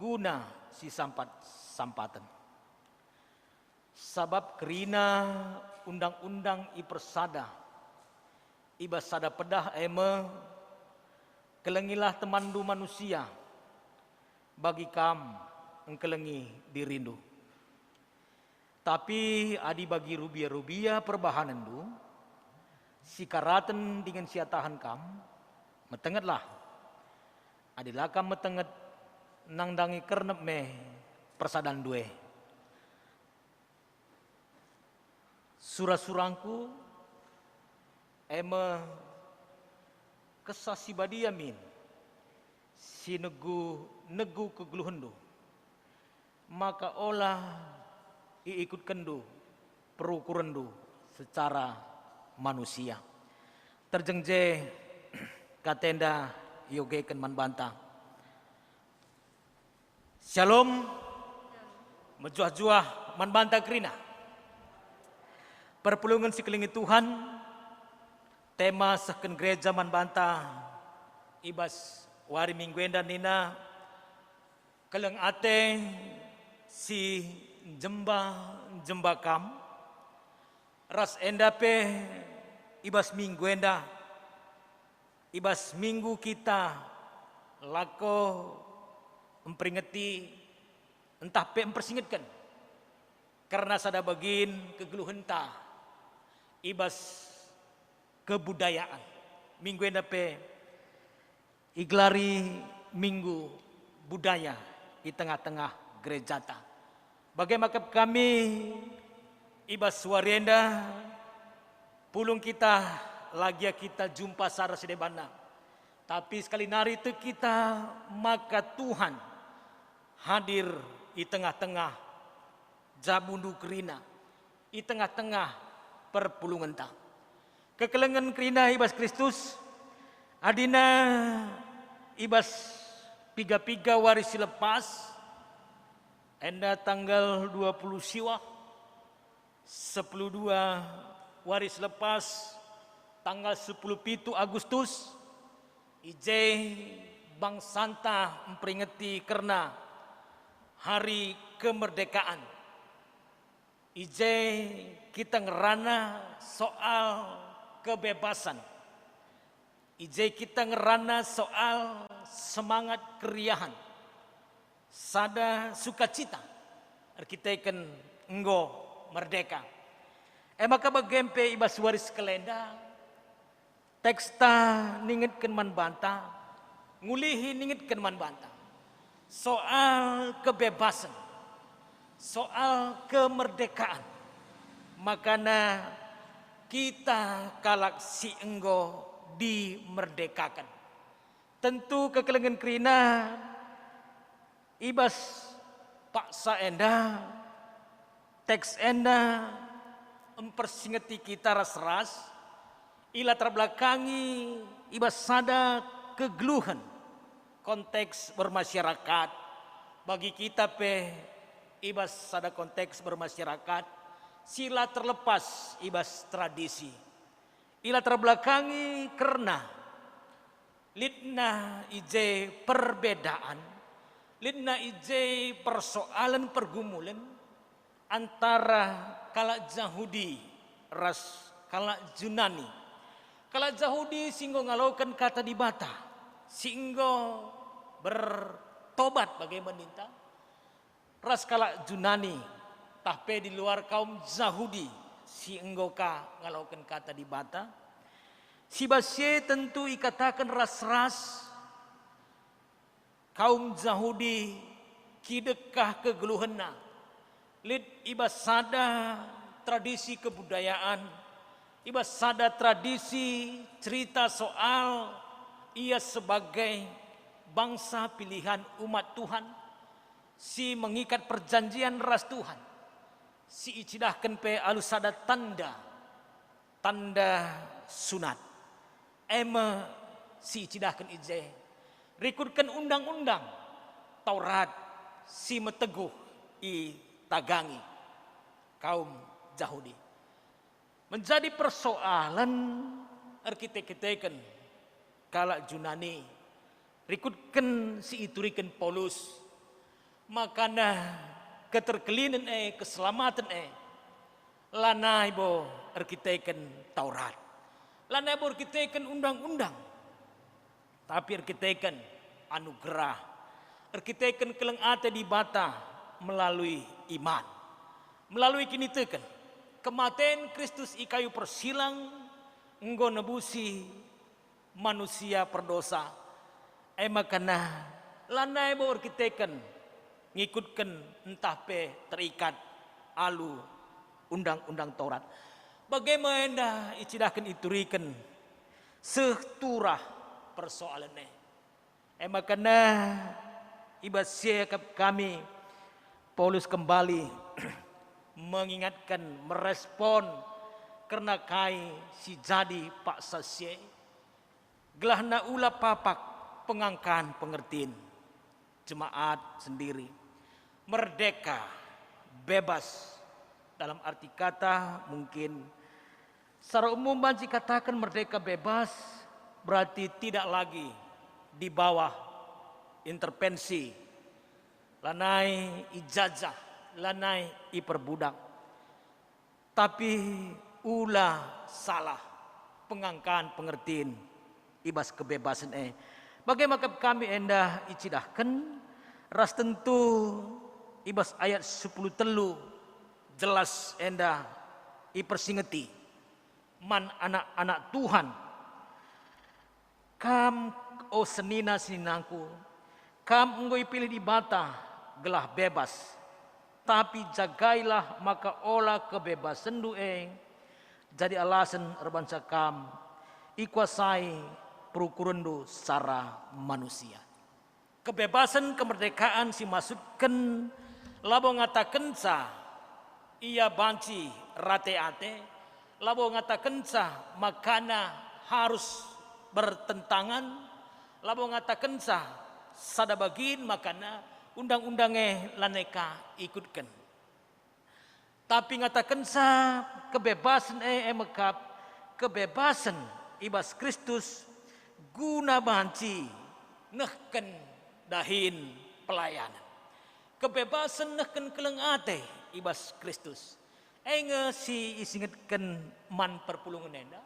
guna si sampatan. Sabab kerina undang-undang ipersada ibasada pedah eme kelengilah temandu manusia bagi kam engkelengi dirindu. Tapi adi bagi rubia-rubia perbahanan du, si karaten dengan siatahan kam, metengetlah. Adilah kam metenget nangdangi kernep me persadan due. Surah-surangku eme kesasi badiamin si negu kegluhendu, maka olah iikut kendu perukurendu secara manusia. Terjengje katenda yogeken manbanta. Shalom, mejuah-juah manbanta krina. Perpulungan sekeliling Tuhan, tema seken gereja manbanta ibas wari mingguenda nina keleng ate si jemba kam ras endape ibas mingguenda ibas minggu kita lako memperingati entah pe mempersingatkan karena sada bagin kegeluhenta ibas kebudayaan minggu endape iglari minggu budaya di tengah-tengah gereja ta. Bagaimana kami ibas suarienda pulung kita lagi kita jumpa sara sedebana. Tapi sekali nari itu kita maka Tuhan hadir di tengah-tengah jabundu kerina, di tengah-tengah perpulungan ta. Kekelengan kerina ibas Kristus adina ibas piga-piga waris lepas enda tanggal 20 siwa 10-2 waris lepas tanggal 10 Agustus ije Bang Santa memperingati karena hari kemerdekaan. Ije kita ngerana soal kebebasan. Ije kita ngerana soal semangat keriahan. Sada sukacita. Kita ikan enggo merdeka. Maka bagempe ibas waris kelenda. Teksta ningitkan man banta. Ngulihi ningitkan man banta. Soal kebebasan. Soal kemerdekaan. Makana kita kalak si enggo dimerdekakan. Tentu kekelengan kerina ibas paksa enda teks enda mempersingati kita ras-ras ila terbelakangi ibas sada kegeluhan konteks bermasyarakat bagi kita pe ibas sada konteks bermasyarakat sila terlepas ibas tradisi ila terbelakangi karena litna ije perbedaan, litna ije persoalan pergumulan antara kala Yahudi ras kala Yunani. Kala Yahudi singgo ngalaukan kata di bata, singgo bertobat bagaimana minta. Ras kala Yunani, tahpe di luar kaum Yahudi, singgo ka ngalaukan kata di bata. Si basye tentu ikatakan ras-ras kaum Yahudi kidekah kegeluhena lid ibasada tradisi kebudayaan ibasada tradisi cerita soal ia sebagai bangsa pilihan umat Tuhan si mengikat perjanjian ras Tuhan si icidahkan pe alusada tanda sunat ema si cidahkan ije rikutkan undang-undang Taurat si meteguh i tagangi kaum Yahudi menjadi persoalan arkitek-arkitekkan kala Yunani rikutkan si iturikan Paulus makana keterkelinan keselamatan lanai bo arkitekkan Taurat lanai bo arkitekkan undang-undang tapi arkitekkan anugerah arkitekkan keleng ate di bata melalui iman melalui kini teken kematian Kristus i kayu persilang enggo nebusi manusia perdosa. Makana lanai bo kita ngikutkan entah pe terikat alu undang-undang Taurat. Bagaimana icidahkan iturikan seturah persoalannya. Makana ibadah kami Paulus kembali mengingatkan, merespon karena kai si jadi pak sasye gelahna ula papak pengangkaan pengertian jemaat sendiri merdeka bebas dalam arti kata mungkin secara umum banci katakan merdeka bebas berarti tidak lagi di bawah intervensi lanai ijazah lanai iperbudak tapi ulah salah pengangkaan pengertian ibas kebebasan bagaimana kami endah icidahkan ras tentu ibas ayat 10 telu jelas endah ipersingeti man anak-anak Tuhan kam o senina-seninangku kam enggoi pilih di bata gelah bebas tapi jagailah maka olah kebebasan dueng jadi alasan erbansa kam ikuasai perukurendu secara manusia. Kebebasan kemerdekaan si masukkan labo ngatakan sa ia banci rate-ate labo ngatakan sa makana harus bertentangan labo ngatakan sa sada bagin makana undang-undangnya laneka ikutkan. Tapi ngatakan sa kebebasan mekap kebebasan ibas Kristus guna banci nehken dahin pelayanan. Kebebasan nehken kelengate ibas Kristus. Enge si isingetken man perpulungan enda.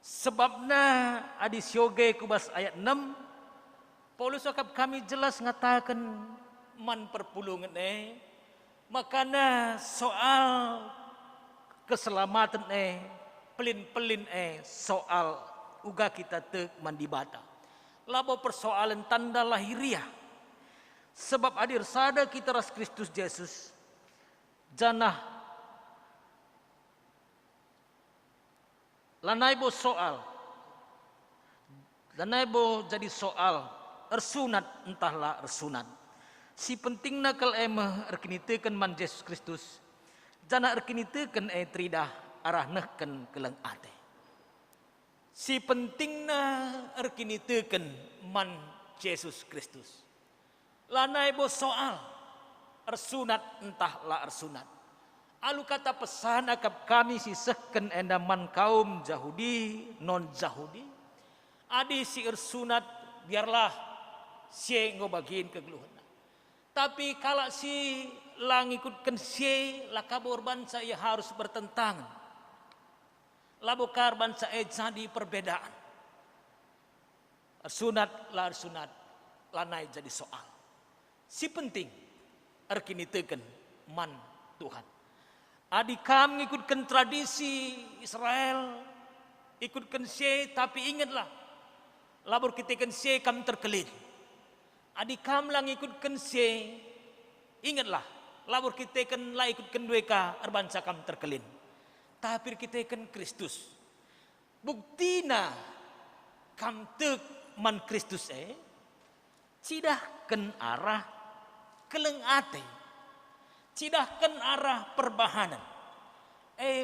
Sebabna adi syoge kubas ayat 6 Paulus akap kami jelas ngatakan man perpulungan makana soal keselamatan pelin-pelin soal uga kita tek mandibata labo persoalan tanda lahiriah sebab adir sada kita ras Kristus Yesus janah lanai bo soal lanai bo jadi soal ersunat entahlah ersunat si pentingna kal erkinitekan man Yesus Kristus jana erkinitekan tridah arah nehken keleng ate si pentingna erkinitekan man Yesus Kristus lanai bo soal ersunat entahlah ersunat alu kata pesan akap kami sisehken endaman kaum Yahudi non Yahudi adi si ersunat biarlah sie ngobagiin kegeluhan. Tapi kalau si lang ikutkan si lakabur bansa ia harus bertentangan. Labukar bansa jadi perbedaan. Sunat lah sunat lanai jadi soal. Si penting erkinitekan man Tuhan. Adik kami ikutkan tradisi Israel, ikutkan si tapi ingatlah labur kitakan si kami terkelin. Adik kam lang ikutkan si ingatlah labur kita kan lah ikutkan dueka erbansa kam terkelin tapi kita kan Kristus buktina kam tek man Kristus cidah ken arah keleng ate cidah ken arah perbahanan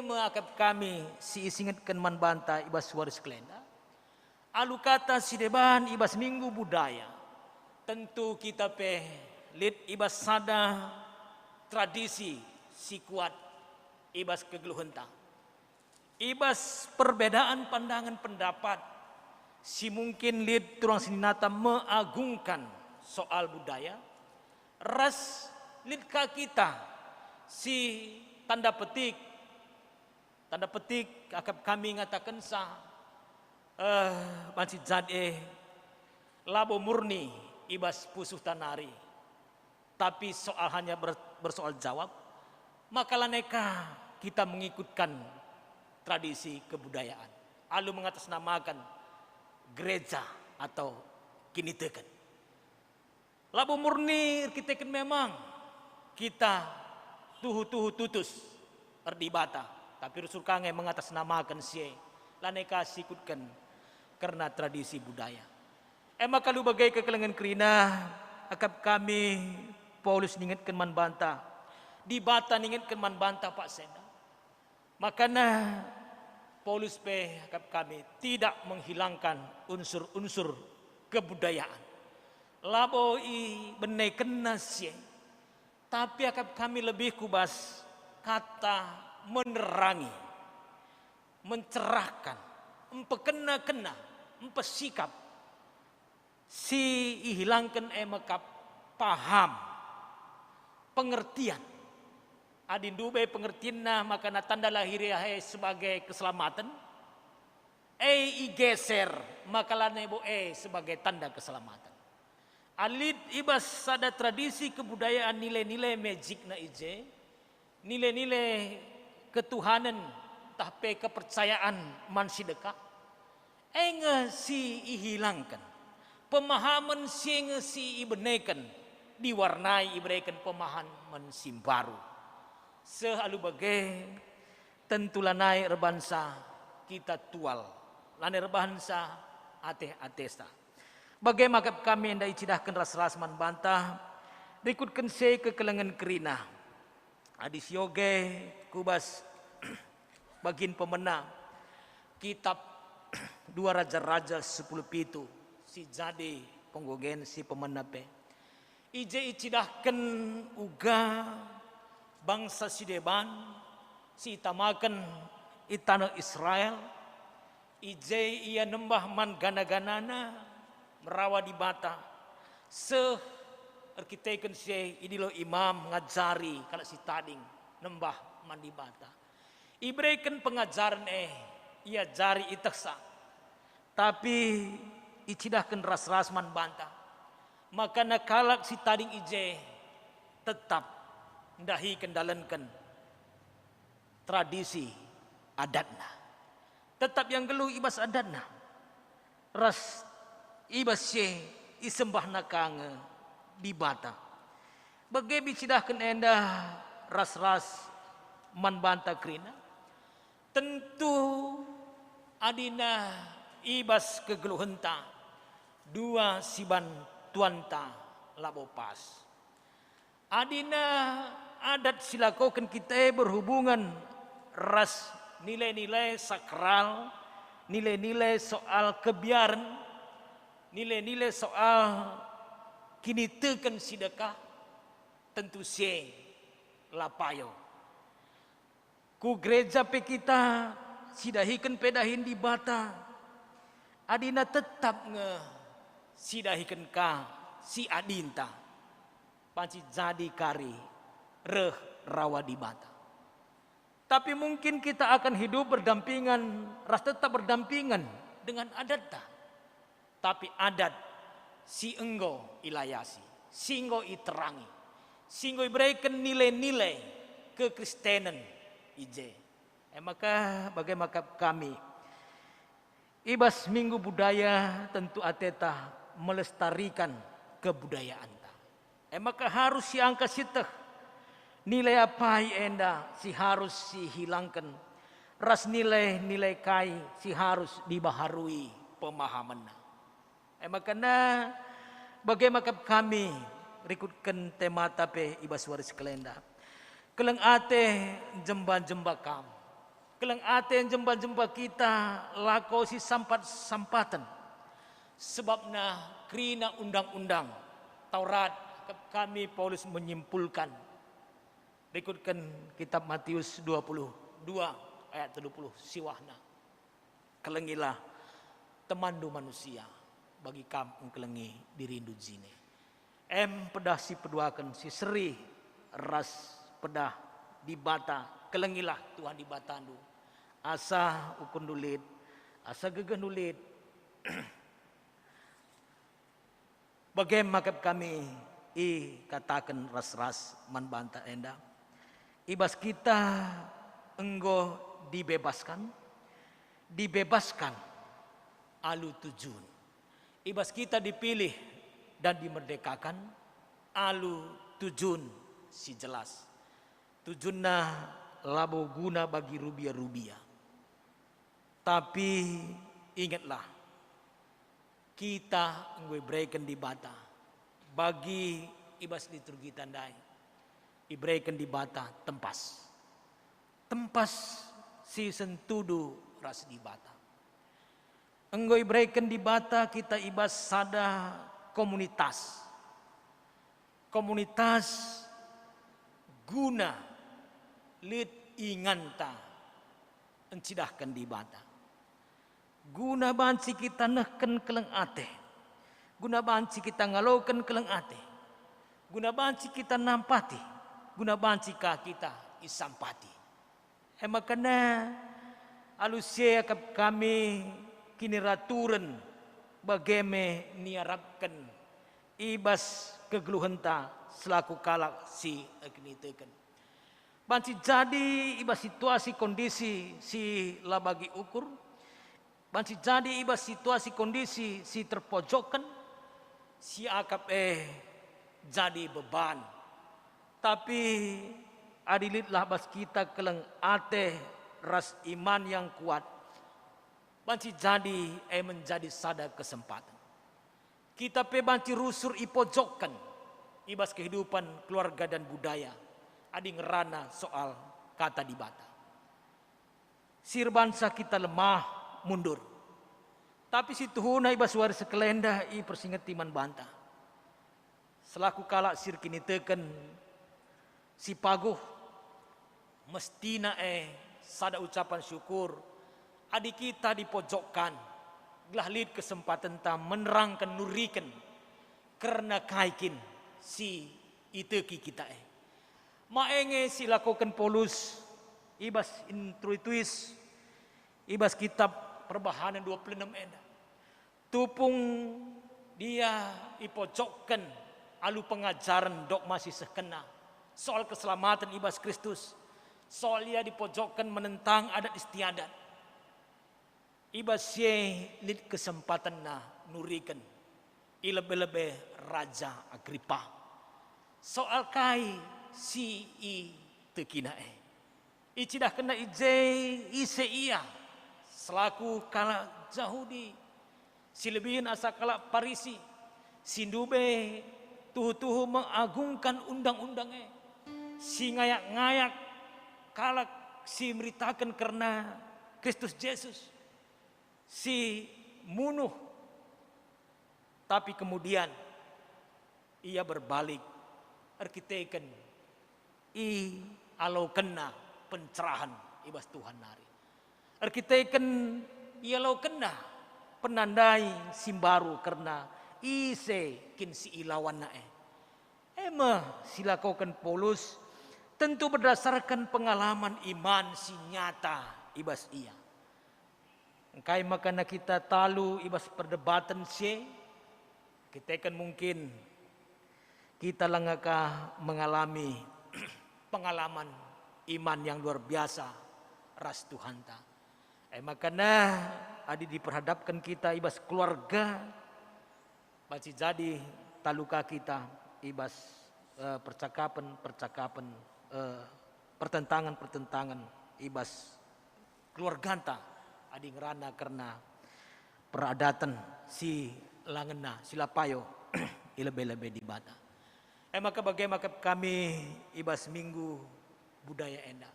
mengakap kami si isingatkan man banta ibas waris kelenda alu kata si deban ibas minggu budaya tentu kita lid ibas sada tradisi si kuat ibas kegeluhentang ibas perbedaan pandangan pendapat si mungkin lid turang sininata mengagungkan soal budaya ras lid ka kita si tanda petik akap kami ngatakan sa masih jadi labo murni ibas pusuh tanari tapi soal hanya bersoal jawab maka laneka kita mengikutkan tradisi kebudayaan. Alu mengatasnamakan gereja atau kiniteken. Labu murni kita memang kita tuhu tutus erdibata, tapi rusul kange mengatasnamakan sie laneka sikutkan karena tradisi budaya. Maka lu bagai kekelengan kerina akap kami Paulus ningatkan man banta di bata ningatkan man banta Pak Senda. Makanya Paulus pe akap kami tidak menghilangkan unsur-unsur kebudayaan. Labo i benai kena sie. Tapi akap kami lebih kubas kata menerangi, mencerahkan, empekena-kena, empesikap. Si ihilangkan emakap paham, pengertian. Adin dube pengertian na maka na tanda lahiriah sebagai keselamatan. Igeser maka lanebo sebagai tanda keselamatan. Alit ibas sada tradisi kebudayaan nilai-nilai magic na ije, nilai-nilai ketuhanan, tapi kepercayaan man sideka, si ihilangkan, pemahaman si ibenekan, diwarnai iberikan pemahaman simbaru. Sehalu bagai tentu lanai rebansa kita tual, lanai rebansa ateh-atesa. Bagaimana kami hendak icidahkan ras-ras man bantah, rikutkan se kekelengan kerina. Adis yoge kubas bagin pemena kitab dua raja-raja 10 pitu si jadi penggogen si pemena pe. Ije icidahkan uga bangsa si deban si itamakan itana Israel. Ije ia nembah man gana-ganana merawa di bata arkiteken si idilo imam ngajari kalau si tading nembah man di bata iberikan pengajaran ia jari itaksa tapi icidahkan ras-ras man banta maka nakalak si tading ije tetap ndahi kendalankan tradisi adatna tetap yang geluh ibas adatna ras ibas ye isembah nakange di bata. Bagaimana cidahkan endah ras-ras man banta krina. Tentu adina ibas kegeluhenta dua siban tuanta labopas. Adina adat silakokan kita berhubungan ras nilai-nilai sakral, nilai-nilai soal kebiaran, nilai-nilai soal kini tekan sidekah tentu si lapayo. Ku gereja pe kita sidahikan pedahin di bata. Adina tetap nge sidahikan ka si adinta. Panci jadi kari reh rawa di bata. Tapi mungkin kita akan hidup berdampingan, ras tetap berdampingan dengan adat ta. Tapi adat si enggo ilayasi, si enggo iterangi, si enggo iberikan nilai-nilai kekristenan ije. Maka bagaimana kami ibas minggu budaya tentu ateta melestarikan kebudayaan ta. Maka harus si angka siteh nilai apa enda si harus si hilangkan ras nilai-nilai kai si harus dibaharui pemahaman. Makanya bagaimana kami rikutkan tema tape ibas waris kelenda. Keleng ate jemba-jemba kam. Keleng ate jemba-jemba kita lako si sampat-sampatan. Sebabna krina undang-undang Taurat kami Paulus menyimpulkan. Rikutkan kitab Matius 22 ayat 30 siwahna. Kelengilah temandu manusia. Bagi kamu kelengi dirindu jine. Pedah si peduakan si seri ras pedah di bata kelengilah Tuhan di batandu. Asa ukun dulit, asa gegen dulit. Bagaimana kami katakan ras-ras man banta enda. ibas kita enggo dibebaskan alu tujuan. Ibas kita dipilih dan dimerdekakan alu tujuan si jelas. Tujuanna labo guna bagi rubia-rubia. Tapi ingatlah, kita ngwe berikan di bata bagi ibas liturgi tandai. Iberikan di bata tempas si sentudu ras di bata. Enggo iberikan di bata kita ibas sada komunitas guna lid inganta encidahkan di bata. Guna banci kita nehken keleng ate. Guna banci kita ngalaukan keleng ate. Guna banci kita nampati. Guna banci kita isampati. Makanya alusia kami kini raturen bageme niarapkan ibas kegeluhenta selaku kalak si agniteken. Banci jadi ibas situasi kondisi si labagi ukur. Banci jadi ibas situasi kondisi si terpojokan. Si akap jadi beban. Tapi adilitlah bas kita keleng ate ras iman yang kuat. Banci jadi menjadi sada kesempatan. Kita banci rusur ipojokkan ibas kehidupan keluarga dan budaya. Adi ngerana soal kata di bata. Sir bangsa kita lemah mundur. Tapi si tuhuna ibas waris sekelenda i persingat timan bantah. Selaku kalak sir kini teken si paguh mestina sada ucapan syukur adik kita dipojokkan gelah lid kesempatan ta menerangkan nurikan karena kaikin si iteki kita maenge si lakukan polus ibas intuituis ibas kitab perbahanan 26 tupung dia ipojokkan alu pengajaran dok masih sekena soal keselamatan ibas Kristus. Soal ia dipojokkan menentang adat istiadat. Ibas ye lid kesempatan na nurikan. Ilebe-lebe Raja Agripa. Soal kai si i tekina icidah kena ise iya. Selaku kala Yahudi. Si lebihin asa kala Parisi. Sindube tuhu-tuhu mengagungkan undang-undang si ngayak-ngayak kalak si meritakan karena Kristus Yesus si munuh tapi kemudian ia berbalik arkiteken alau kena pencerahan ibas Tuhan nari arkiteken ia lau kena penandai simbaru karena ise kin si ilawan nae. Silakokan Paulus tentu berdasarkan pengalaman iman si nyata ibas iya. Engkai makana kita talu ibas perdebatan si kita kan mungkin kita langakah mengalami pengalaman iman yang luar biasa ras Tuhan ta. Makana adi diperhadapkan kita ibas keluarga masih jadi taluka kita ibas percakapan pertentangan ibas keluarganta adi ngerana karena peradatan si langena silapayo ilebe-lebe di bata. Maka bagaimana kami ibas minggu budaya enda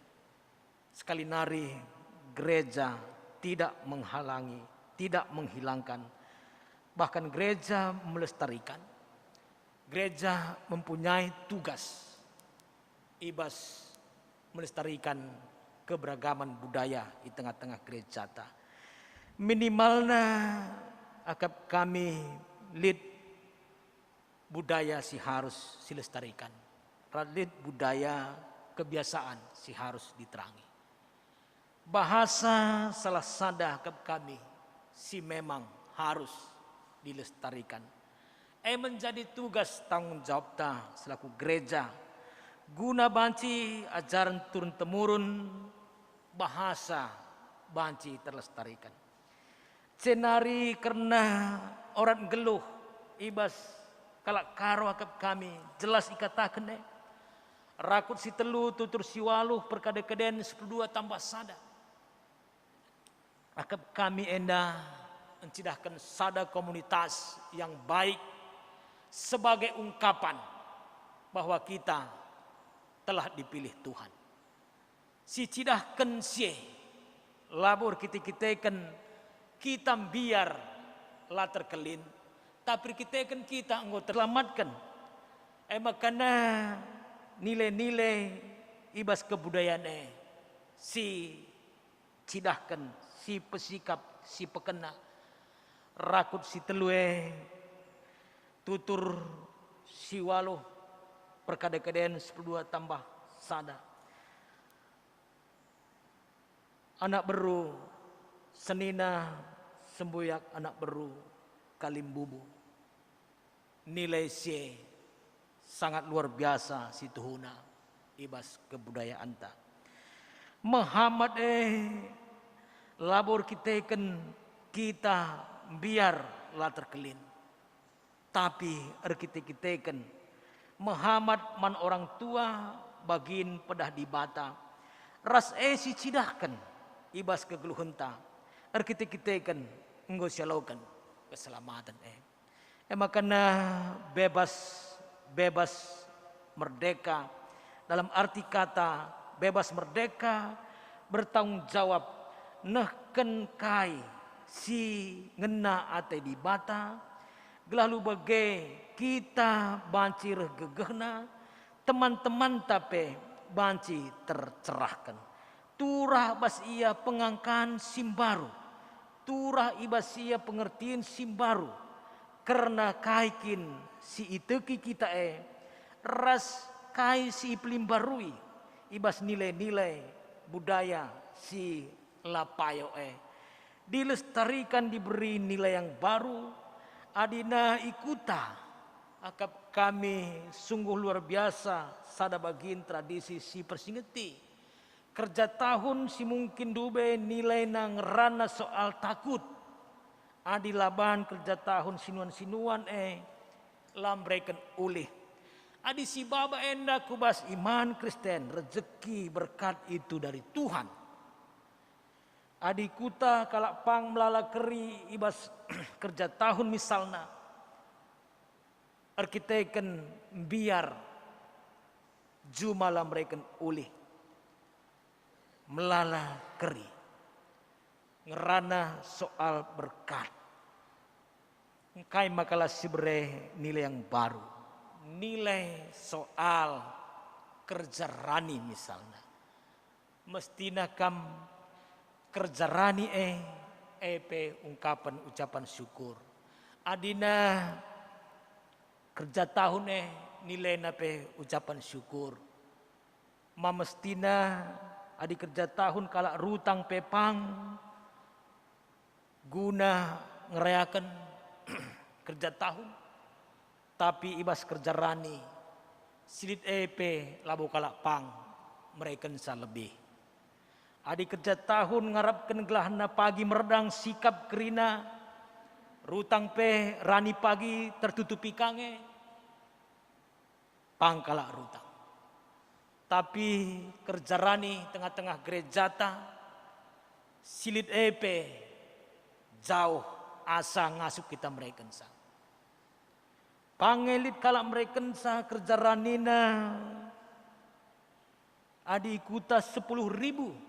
sekali nari gereja tidak menghalangi, tidak menghilangkan, bahkan gereja melestarikan. Gereja mempunyai tugas ibas melestarikan keberagaman budaya di tengah-tengah gereja ta. Minimalnya akap kami lid budaya si harus silestarikan. Lid budaya kebiasaan si harus diterangi. Bahasa salah sada akap kami si memang harus dilestarikan. Menjadi tugas tanggung jawab ta selaku gereja Guna banci ajaran turun temurun, bahasa banci terlestarikan. Cenari karena orang geluh ibas kalak karo akap kami jelas ikatakan rakut si telu tutur si waluh perkade-kaden 12 tambah sada. Akap kami enda mencidahkan sada komunitas yang baik sebagai ungkapan bahwa kita telah dipilih Tuhan. Si cidahkan sie labur kita-kitakan kita biar lah terkelin, tapi kita engkau terlamatkan. Makanya nilai-nilai ibas kebudayaan si cidahkan, si pesikap, si pekena, rakut si telue, tutur si waluh, perkade-kadean 12 tambah sada. Anak beru senina sembuyak anak beru kalimbubu. Nilai si sangat luar biasa si tuhuna ibas kebudayaan ta. Muhammad labor kita biar lah terkelin. Tapi kita Muhammad man orang tua bagin pedah di bata. Ras si cidahkan ibas kegeluhenta. Kita engkau sialaukan keselamatan makanya bebas merdeka dalam arti kata bebas merdeka bertanggung jawab nehken kai si ngena ate di bata gelalu bagai kita bancir gegehna teman-teman tape banci tercerahkan turah bas ia pengangkan simbaru turah ibas ia pengertian simbaru karena kaikin si iteki kita ras kai si pelimbarui ibas nilai-nilai budaya si lapayo dilestarikan diberi nilai yang baru adina ikuta akap kami sungguh luar biasa sada bagin tradisi si persingeti kerja tahun si mungkin dube nilai nang rana soal takut adi laban kerja tahun sinuan-sinuan lambreken ulih adi si baba enda kubas iman Kristen rezeki berkat itu dari Tuhan adi kuta kalak pang melala keri ibas kerja tahun misalna arkiteken biar juma lambreken ulih melala keri ngerana soal berkat kai makalah sibre nilai yang baru nilai soal kerja rani misalnya mestina kam kerja rani EP ungkapan ucapan syukur adina kerja tahun nilai nape ucapan syukur mamestina adi kerja tahun kalak rutang pepang guna ngerayakan kerja tahun tapi ibas kerja rani silit EP labu kalak pang mereka sa lebih adi kerja tahun ngarapkan gelahna pagi meredang sikap kerina rutang pe rani pagi tertutupi kange pang kalak rutang tapi kerja rani tengah-tengah gerejata silit EP jauh asa ngasup kita mereka sa pangelit kalak mereka sa kerja ranina adi ikuta 10.000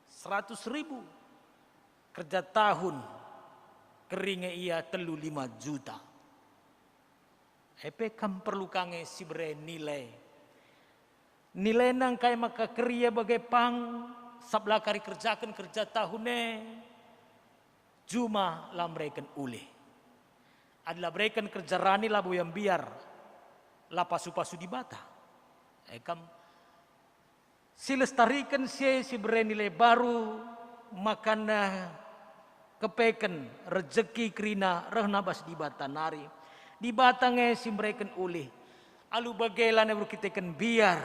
100.000 kerja tahun keringe ia 5 juta EP kam perlu kange si bre nilai nang kaya maka kerja bagai pang sabla kari kerjakan kerja tahunnya juma lamreken ulih adalah mereka kerja rani labu yang biar la pasu-pasu di bata kam silestarikan si bere nilai baru makana kepeken rezeki krina rehnabas di bata nari di batange si mereka ulih Alu bagailan berkitakan biar,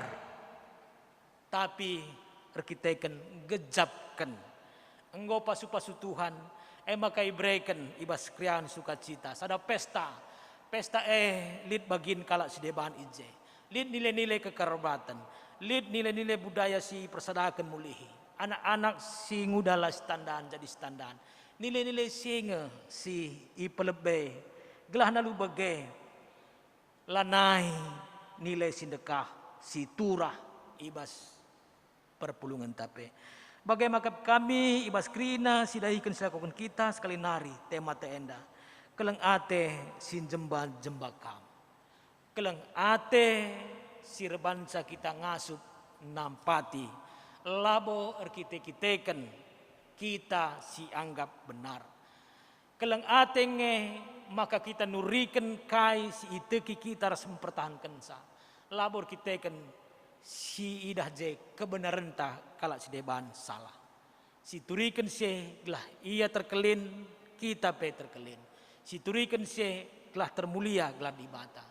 tapi berkitakan gejapkan. Engkau pasu-pasu Tuhan, maka ibrekan ibas krian sukacita. Sada pesta lid bagin kalak sidebahan ije. Lid nilai-nilai kekerabatan, lid nilai-nilai budaya si persadakan mulihi. Anak-anak si ngudala standan jadi standan. Nilai-nilai singa si ipelebe, gelah nalu bagai. Lanai nilai sindekah si turah ibas perpulungan tape. Bagaimana kami ibas krina sidahikan silakukan kita sekali nari tema teenda. Keleng ate sin jembakam. Keleng ate si rebansa kita ngasup nampati. Labo erkite-kiteken kita si anggap benar. Keleng ate nge maka kita nurikan kai si iteki kita harus mempertahankan sa. Labor kita kan si idah je kebenaran ta kalau si deban salah. Si turikan si lah ia terkelin kita pe terkelin. Si turikan si lah termulia gelah dibata.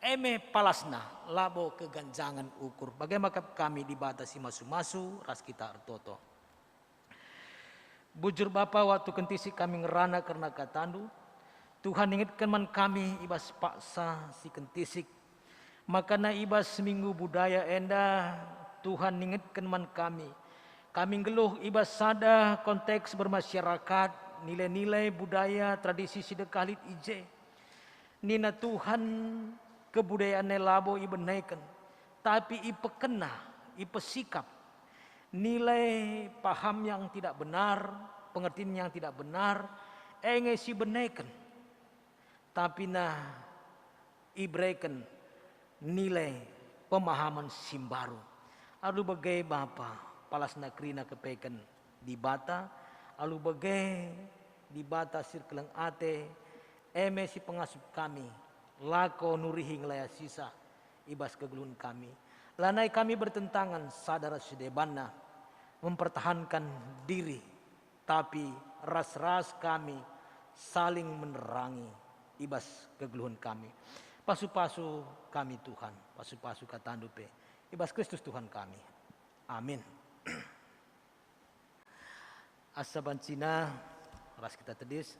Eme palasna labo keganjangan ukur. Bagaimana kami dibatasi masu-masu ras kita artoto. Bujur Bapa waktu kentisi kami ngerana karena katandu. Tuhan ingatkan man kami ibas paksa si kentisik. Makana ibas seminggu budaya enda Tuhan ingatkan man kami. Kami ngeluh ibas sada konteks bermasyarakat. Nilai-nilai budaya tradisi sidekalit ije. Nina Tuhan kebudayaan labo ibenaikan. Tapi ipekena, ipesikap. Nilai paham yang tidak benar, pengertian yang tidak benar. Si benaikan. Tapi ibreken nilai pemahaman simbaru. Alu bagai bapa palas nakrina kepeken di bata. Alu bagai di bata sirkeleng ate. Si pengasup kami. Lako nurihi ngelaya sisa. Ibas kegelun kami. Lanai kami bertentangan sadara sedebana. Mempertahankan diri. Tapi ras-ras kami saling menerangi. Ibas kegeluhan kami. Pasu-pasu kami Tuhan. Pasu-pasu katandupe. Ibas Kristus Tuhan kami. Amin. Asaban Cina. Ras kita tedis.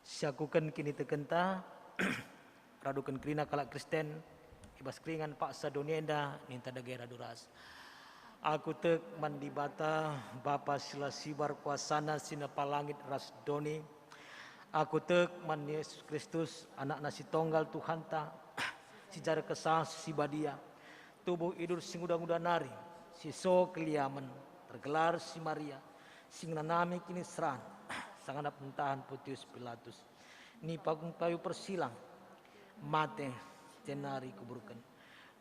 Syakukan kini tekenta. Radukan krina kalak Kristen. Ibas keringan paksa donienda. Ninta dagera duras. Aku tek mandibata Bapa sila sibar kuasana sina palangit ras doni. Aku tek man Yesus Kristus anak nasi tonggal Tuhan ta. Sejarah kesah si badia. Tubuh idur sing udah nari. Si so keliaman tergelar si Maria. Sing nanami kini seran. Sanganap mentahan Pontius Pilatus. Ni pagung payu persilang. Mate cenari kuburkan.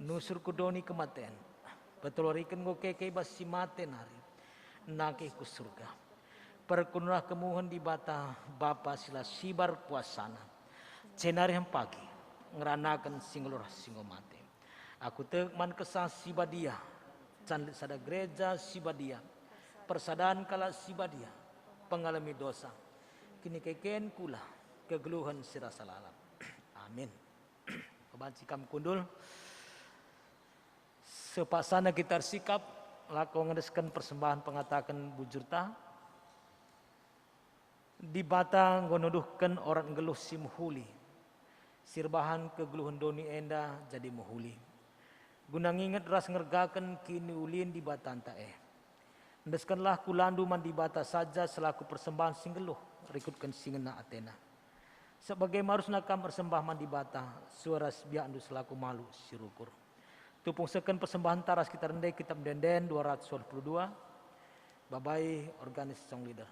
Nusur kudoni kematian. Betulorikan go keke bas si mate nari. Nake ku surga. Perkunlah kemuhan di bata Bapa sila sibar puasana. Cenari yang pagi. Ngeranakan singlur singo mate. Aku tekman kesah si badia. Candik sada gereja si badia. Persadaan kala si badia. Pengalami dosa. Kini kekeen kula. Kegeluhan sirasa lalam. Amin. Kebanci kam kundul. Sepasana kita sikap lako ngedeskan persembahan pengatakan bujurta di bata ngonuduhkan orang geluh si muhuli sirbahan kegeluhan doni enda jadi muhuli guna nginget ras ngergakan kini ulin di bata antae ndeskanlah kulandu man di bata saja selaku persembahan sing geluh rikutkan singena Athena sebagai marus nakam persembahan man di bata suaras biandu selaku malu sirukur. Tupung seken persembahan taras kita rendai kitab denden 222. Babai organis song leader.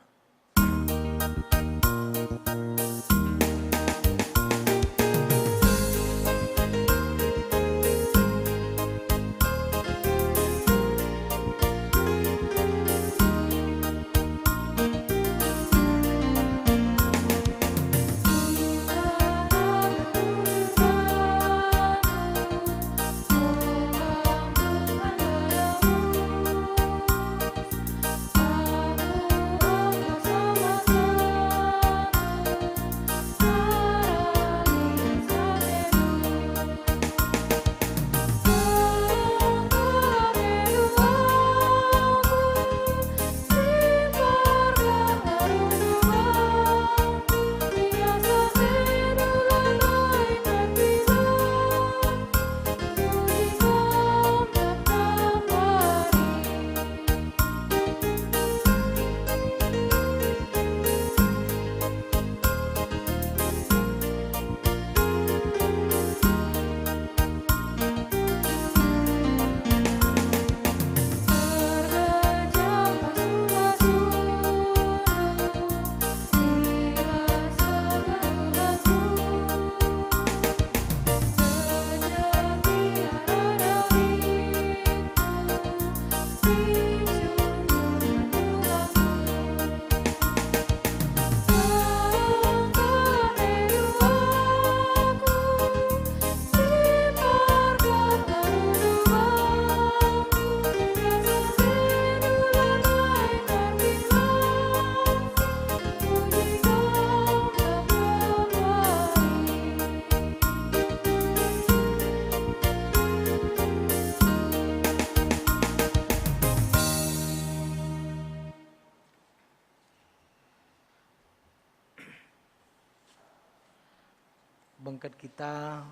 Mengangkat kita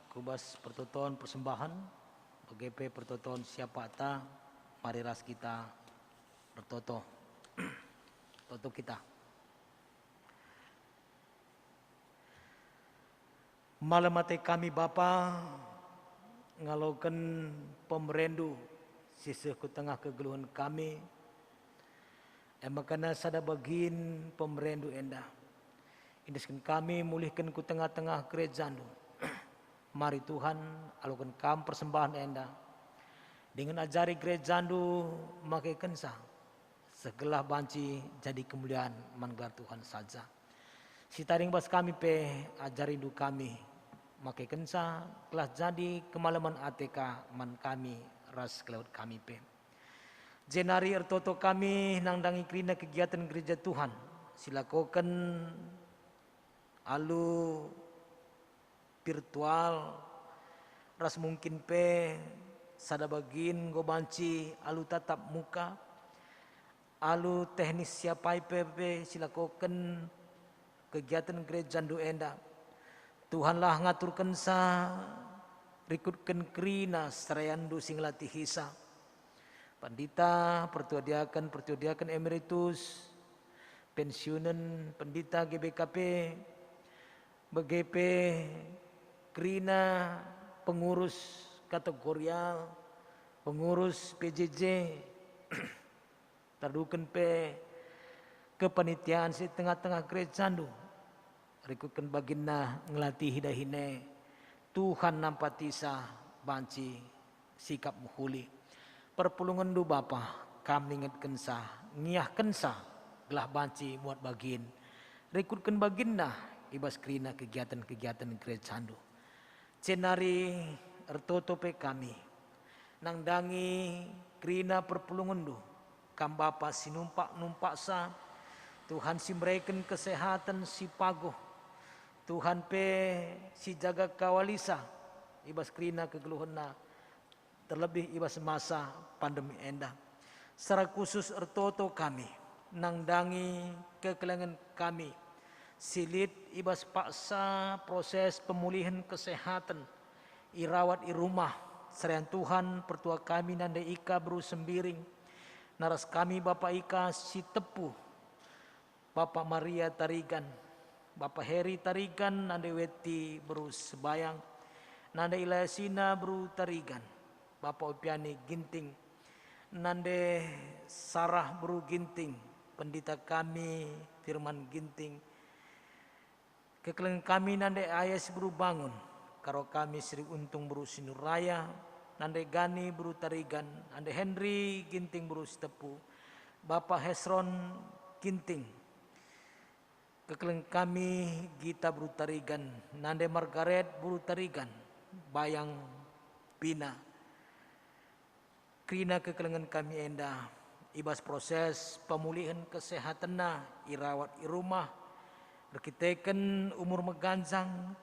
kubas pertoton persembahan BGP pertoton siapa ta mari ras kita bertoto toto kita. Malam mati kami Bapa ngalaukan pemerendu sisa ku tengah kegeluhan kami. Makana sada bagin pemerendu endah. Indeskan kami mulihkan ku tengah-tengah gereja nu. Mari Tuhan alukan kam persembahan endah. Dengan ajari gereja nu makai kensa. Segelah banci jadi kemuliaan manggar Tuhan saja. Si taring bas kami pe ajari du kami. Makai kensa kelah jadi kemalaman ATK man kami ras kelaut kami pe. Jenari ertoto kami nangdangi krina kegiatan gereja Tuhan. Silakokan alu virtual ras mungkin pe sada bagin go banci alu tatap muka alu teknis siapai pe silakokan kegiatan gereja du enda. Tuhanlah ngaturkan sa rikutkan krina serayandu sing latih hisa. Pandita, pertuadiakan emeritus, pensiunan pendita GBKP, BGP, krina, pengurus kategorial, pengurus PJJ, taruhkan pe kepanitiaan si tengah-tengah gereja nu. Rikutkan baginna ngelatih hidahine Tuhan nampatisa banci sikap muhuli. Perpulungan du Bapa kami ingatkan sa ngiyahkan sa gelah banci muat bagin. Rikutkan baginna ibas krina kegiatan-kegiatan gereja nu. Cenari ertoto pe kami nangdangi krina perpulungan du kam Bapa sinumpak sa Tuhan si mereken kesehatan si pagoh Tuhan pe si jaga kawalisa ibas krina kegeluhana terlebih ibas masa pandemi endah. Secara khusus ertoto kami nangdangi kekelangan kami silit ibas paksa proses pemulihan kesehatan irawat i rumah serayan Tuhan pertua kami nanda ika beru sembiring naras kami Bapak Ika si tepu Bapak Maria Tarigan Bapak Heri Tarigan nanda weti beru sebayang nanda ilayasina beru Tarigan Bapak Upiani Ginting nanda Sarah beru Ginting pendeta kami Firman Ginting kekelengan kami nanda Ayas beru Bangun karo kami Sri Untung beru Sinuraya nanda Gani beru Tarigan nanda Henry Ginting beru Tepu Bapak Hesron Ginting kekelengan kami Gita beru Tarigan nanda Margaret beru Tarigan Bayang Pina krina kekelengan kami endah ibas proses pemulihan kesehatan na irawat i rumah rekiteken umur meganjang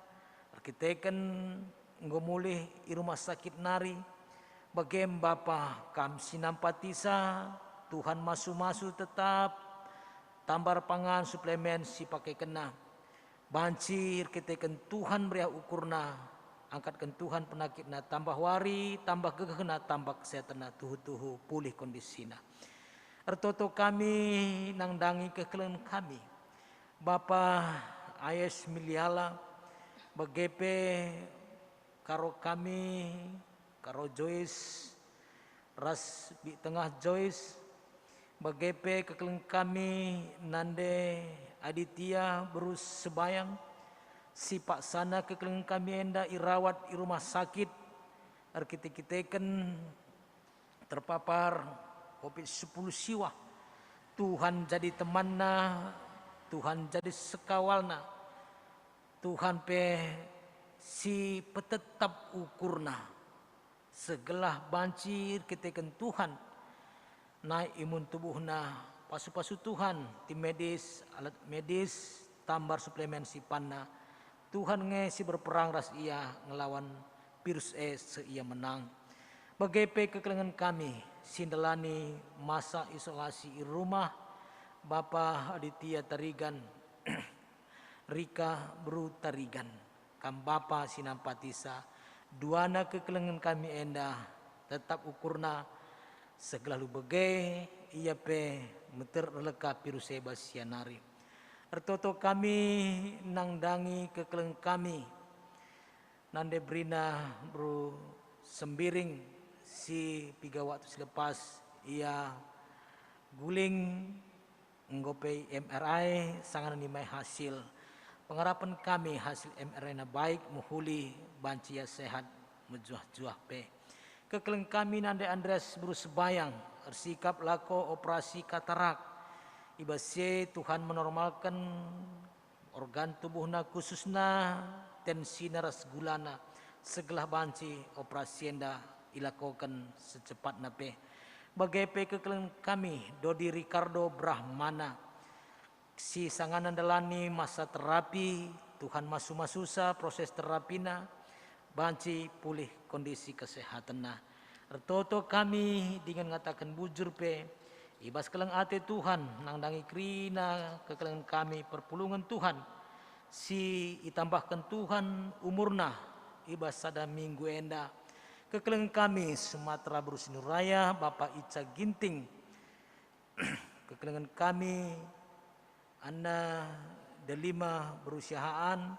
rekiteken ngomulih i rumah sakit nari bagem Bapa kam sinampatisa Tuhan masu-masu tetap tambar pangan suplemen si pakai kena banci rekiteken Tuhan beriah ukurna angkatkan Tuhan penakitna tambah wari tambah gegehna tambah kesehatana tuhu-tuhu pulih kondisina. Ertoto kami nangdangi kekelengan kami Bapa Ayes Miliala begepe karo kami karo Joyce ras di tengah Joyce begepe kekelengan kami nande Aditya berus sebayang si Pak Sana kekelengan kami enda irawat i rumah sakit arkiteken terpapar COVID-10 siwa Tuhan jadi temanna Tuhan jadi sekawalna Tuhan pe si petetap ukurna segelah bancir keteken Tuhan naik imun tubuhna pasu-pasu Tuhan tim medis alat medis tambar suplemen si panna Tuhan nge si berperang ras ia ngelawan virus seia menang begepe kekelengan kami sindelani masa isolasi di rumah Bapak Aditya Tarigan Rika Bru Tarigan kam Bapa sinampatisa duana kekelengan kami enda tetap ukurna segala bege ia pe meter leka piru sebas sianari ertoto kami nangdangi kekelengan kami nande brina bro sembiring si 3 waktu selepas ia guling nggope MRI sangat nimai hasil pengharapan kami hasil MRI na baik muhuli bancia sehat mejuah-juah pe kekeleng kami nande Andreas Bruce Bayang bersikap lako operasi katarak ibase Tuhan menormalkan organ tubuhna khususna tensi naras gulana segala banci operasi enda ilakokan secepat nape bagai kekeleng kami Dodi Ricardo Brahmana si sanganan dalani masa terapi Tuhan masu-masusa proses terapina banci pulih kondisi kesehatanna ertoto kami dengan ngatakan bujur pe ibas keleng ate Tuhan nangdangi krina kekeleng kami perpulungan Tuhan si itambahkan Tuhan umurna ibas sada minggu enda kekeleng kami Sumatera Berusinur Raya Bapak Ica Ginting kekelengan kami Anda delima berusiaan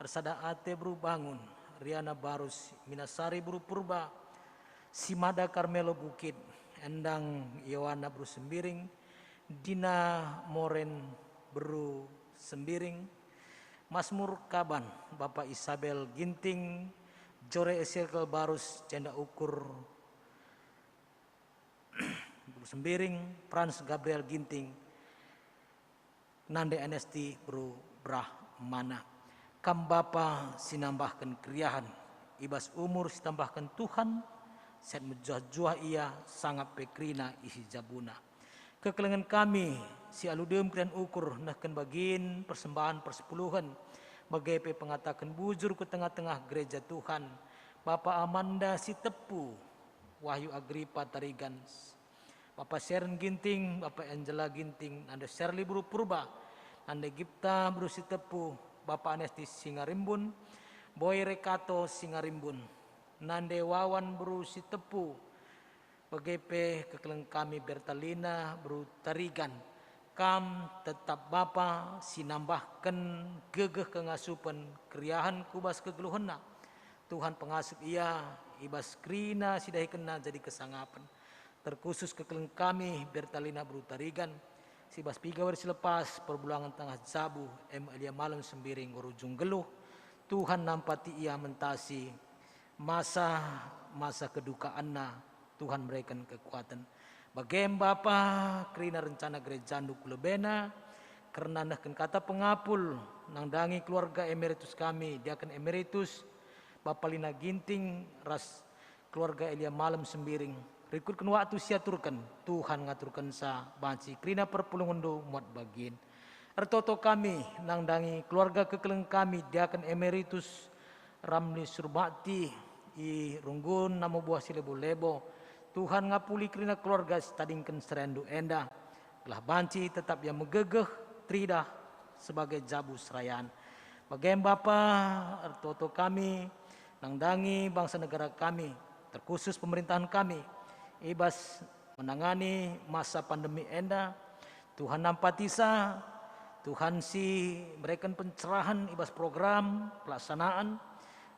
Ersada ate buru bangun Riana Barus Minasari buru purba Simada Carmelo Bukit Endang Yowana buru sembiring Dina Moren buru sembiring Masmur Kaban Bapak Isabel Ginting Jore Circle Barus Cenda Ukur buru sembiring Frans Gabriel Ginting Nande NST bro Brahmana kam Bapa sinambahkan kriahan ibas umur ditambahkan Tuhan set menjuah-juah ia sangat pekrina isi jabuna kekelengan kami si aludem krian ukur nahkan bagin persembahan persepuluhan bagai pengatakan bujur ke tengah-tengah gereja Tuhan Bapak Amanda si tepu Wahyu Agripa Tarigan Bapak Sharon Ginting Bapak Angela Ginting Nanda Shirley Buru Purba Nanda Gipta Buru si tepu Bapak Anesti Singarimbun Boy Rekato Singarimbun Nande Wawan Buru si tepu bagai kekeleng kami Bertalina Buru Tarigan kam tetap Bapa sinambahkan gegeh kengasupan kriahan kubas kegeluhena Tuhan pengasup ia ibas krina sidahi kena jadi kesangapan terkhusus kekeleng kami Bertalina Buru Tarigan sibas 3 hari selepas perbulangan tengah Zabu Elia malam sembiring ngurujung geluh Tuhan nampati ia mentasi masa kedukaanna Tuhan berikan kekuatan Bagem Bapa krina rencana gereja nduk lebena karena nahkan kata pengapul nangdangi keluarga emeritus kami diaken emeritus Bapak Lina Ginting ras keluarga Elia malam sembiring rikutkan waktu siaturkan Tuhan ngaturkan sa banci krina perpulungan do muat bagin ertoto kami nangdangi keluarga kekeleng kami diaken emeritus Ramli Surbakti i runggun namo buah silebo-lebo Tuhan ngapuli krina keluarga stadingken serendu enda telah banci tetap yang megegeh tridah sebagai jabu serayaan bagaim Bapa ertoto kami nangdangi bangsa negara kami terkhusus pemerintahan kami ibas menangani masa pandemi enda Tuhan nampatisa Tuhan si berikan pencerahan ibas program pelaksanaan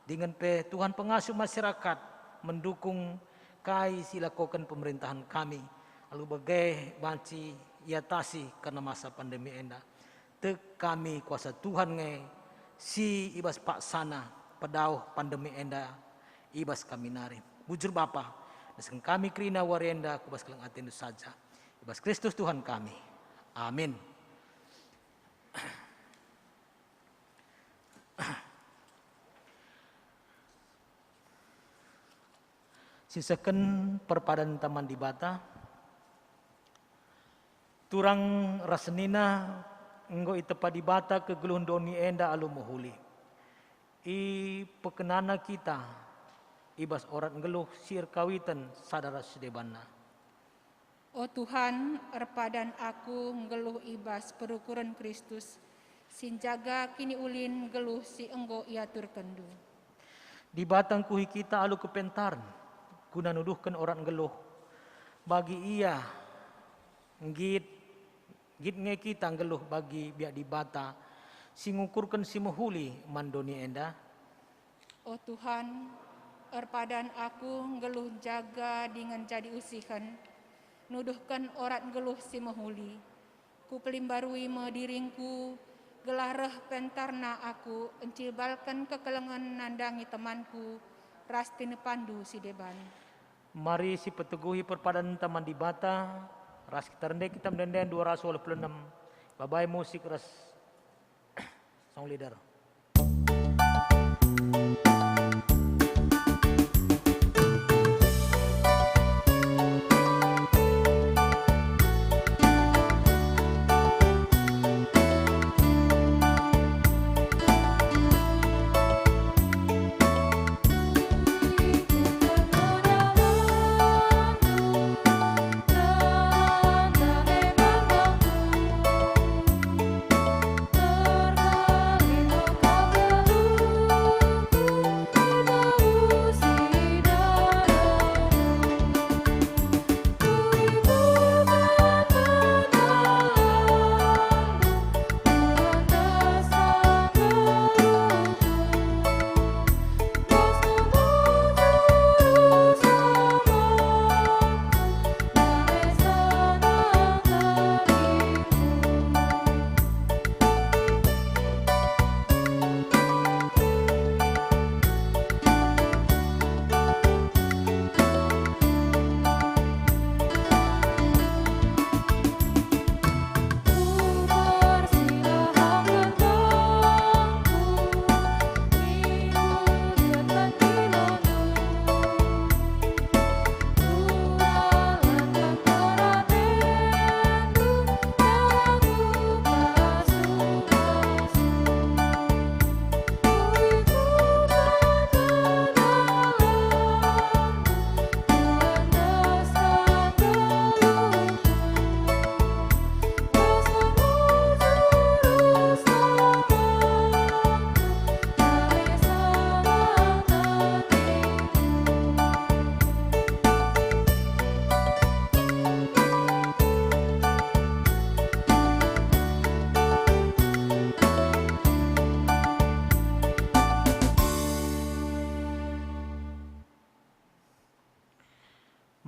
dengan Tuhan pengasuh masyarakat mendukung kai silakokan pemerintahan kami lalu bagai banci iatasi karena masa pandemi enda te kami kuasa Tuhan nge si ibas pak sana pedauh pandemi enda ibas kami nari bujur Bapa desken kami krina warienda kubas keleng atendu saja ibas Kristus Tuhan kami amin. Sisakan perpadan taman di bata turang rasenina enggo itepa di bata kegeluhun doni enda alu mohuli i pekenana kita ibas orat ngeluh sir kawitan sadara sedebana O Tuhan, erpadan aku ngeluh ibas perukuran Kristus, Sin jaga kini ulin geluh si enggo iatur kendu. Di batang kuhi kita alu kepentaran, guna nuduhkan orang geluh. Bagi ia, git nge kita geluh bagi biak di bata, si ngukurkan si mehuli mandoni enda. Oh Tuhan, erpadan aku geluh jaga dengan jadi usihan, nuduhkan orang geluh si mehuli. Ku pelimbarui diringku, gelareh pentarna aku, encibalkan kekelengan nandangi temanku, rastine pandu si deban. Mari si peteguhi perpadan teman di bata, ras kita rendek kita mendenden 226. Babai musik ras song leader.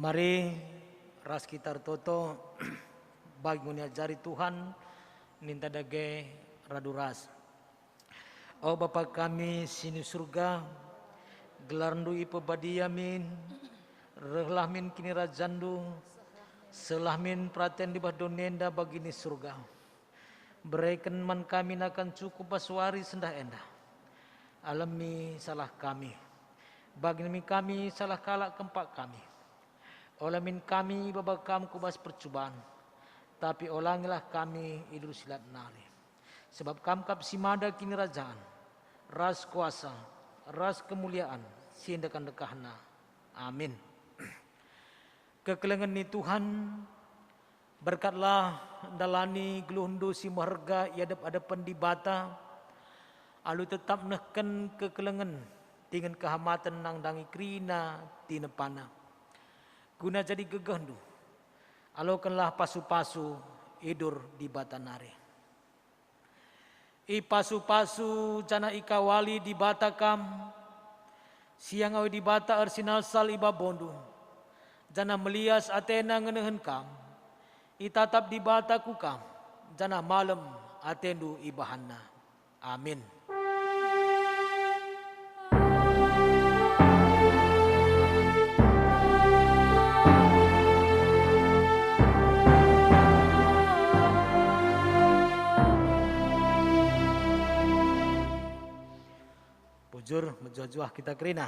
Mari ras kita toto bagi jari Tuhan minta dage raduras. Oh Bapa kami sini surga, gelar ndui pebadiamin, rehlah min kini rajandu, selah min perhatian di badonenda bagini surga. Berikan man kami akan cukup baswari sendah endah. Alami salah kami, bagi kami salah kalak kempak kami. Olamin kami babak kamu kubas percobaan, tapi olangilah kami idul silat nari. Sebab kamu kap simada kini rajaan, ras kuasa, ras kemuliaan, sindakan dekahna. Amin. Kekelengan ni Tuhan, berkatlah dalani geluhundu si maharga iadap adapan di bata, alu tetap nehken kekelengan dengan kehamatan nang dangi krina tinepana. Guna jadi gegendu, alokanlah pasu-pasu idur di batanare. I pasu-pasu jana ikawali di batakam, siang awi di bata arsinal sal iba bondu, jana melias atena ngenehen kam, itatap di bata kukam, jana malam atendu ibahanna. Amin. Bujur menjuah kita kerina.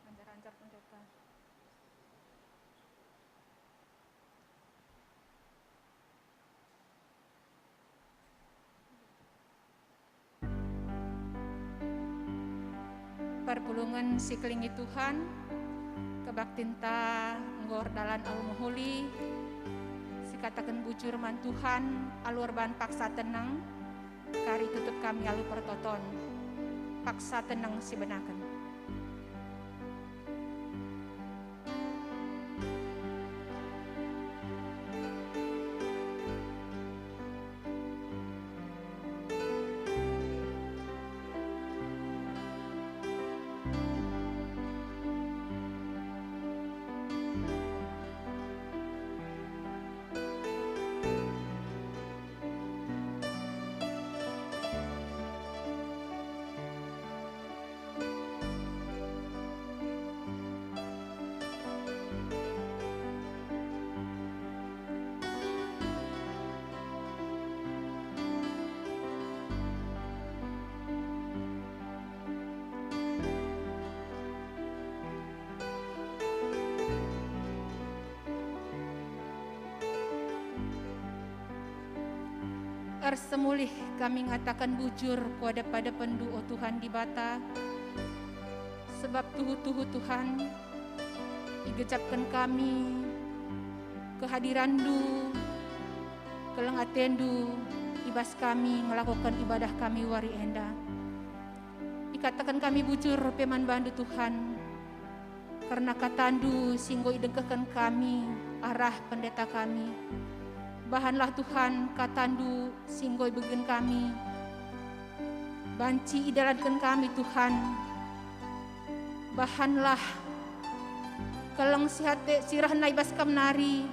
Lancar-lancar pendeta. perpulungan siklingi Tuhan, kebaktinta nggor dalan almuhuli, sikatakan bujur man Tuhan, alur ban paksa tenang, kari tutup kami alu pertoton, paksa tenang si benakan. Semulih kami ngatakan bujur pada pendu o Tuhan di bata, sebab tuhu-tuhu Tuhan igecapkan kami kehadirandu, kelengatendu, ibas kami melakukan ibadah kami wari enda. Ikatakan kami bujur peman bandu Tuhan, karena katandu singgo idengkekan kami arah pendeta kami. Bahanlah Tuhan katandu singgoi begen kami, banci idalankan kami Tuhan. Bahanlah kelang sihate sirah naibas kamnari,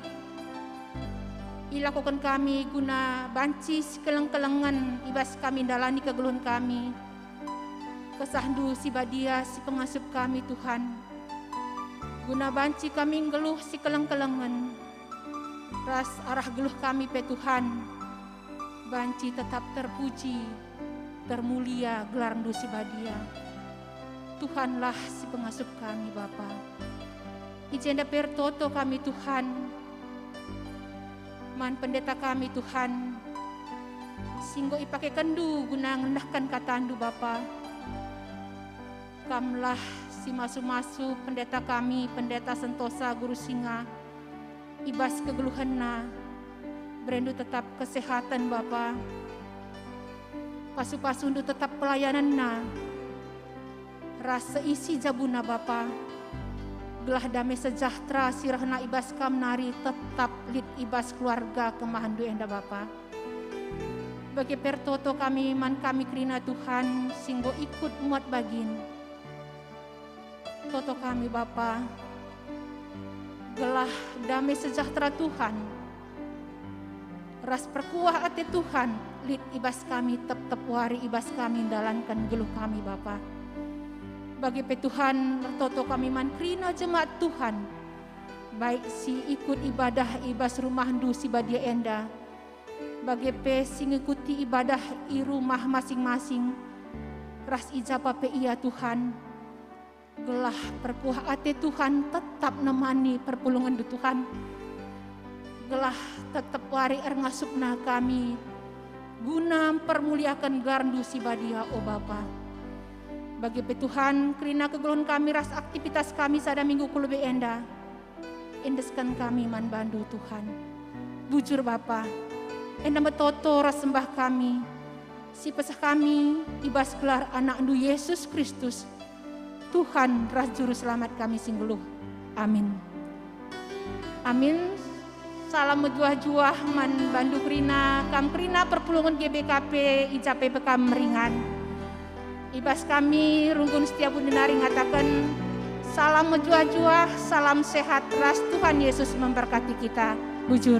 ilakukan kami guna banci keleng-kelengan ibas kami dalani kegeluhan kami. Kesahdu si badia si pengasup kami Tuhan, guna banci kami ngeluh si keleng-kelengan. Ras arah geluh kami pe Tuhan, banci tetap terpuji, termulia gelar si badia. Tuhanlah si pengasup kami Bapa. Ijenda pertoto kami Tuhan, man pendeta kami Tuhan, singgo ipake kendu guna ngendahkan katandu Bapa. Kamlah si masu-masu pendeta kami, pendeta Sentosa Guru Singa, ibas kegeluhanna, berendu tetap kesehatan Bapa. Pasu-pasundu tetap pelayananna, rasa isi jabuna Bapa. Gelah damai sejahtera sirahna ibas kamnari tetap lid ibas keluarga kemahandu enda Bapa. Bagi pertoto kami man kami krina Tuhan, singgo ikut muat bagin. Toto kami Bapa, gelah damai sejahtera Tuhan, ras perkuah ate Tuhan, lid ibas kami tep wari ibas kami dalankan geluh kami Bapa. Bagi pe Tuhan toto kami man krina jemaat Tuhan, baik si ikut ibadah ibas rumah ndu si badia enda, bagi pe si ngikuti ibadah i rumah masing-masing, ras ijapa pe iya Tuhan. Gelah perkuah ate Tuhan tetap nemani perpulungan du Tuhan. Gelah tetap wari ngasupna kami guna permuliakan gardu si badia o Bapa. Bagi pe Tuhan kerina kegeluhan kami ras aktivitas kami sada minggu kulube enda, endeskan kami man bandu Tuhan. Bujur Bapa, enda metoto ras sembah kami, si pesah kami ibas gelar anak ndu Yesus Kristus, Tuhan ras juru selamat kami singgeluh. Amin. Amin. Salam mejuah-juah man bandu krina kam krina perpulungan GBKP icape bekam ringan. Ibas kami rungkun setiap bundinari ngatakan salam mejuah-juah, salam sehat ras Tuhan Yesus memberkati kita. Bujur.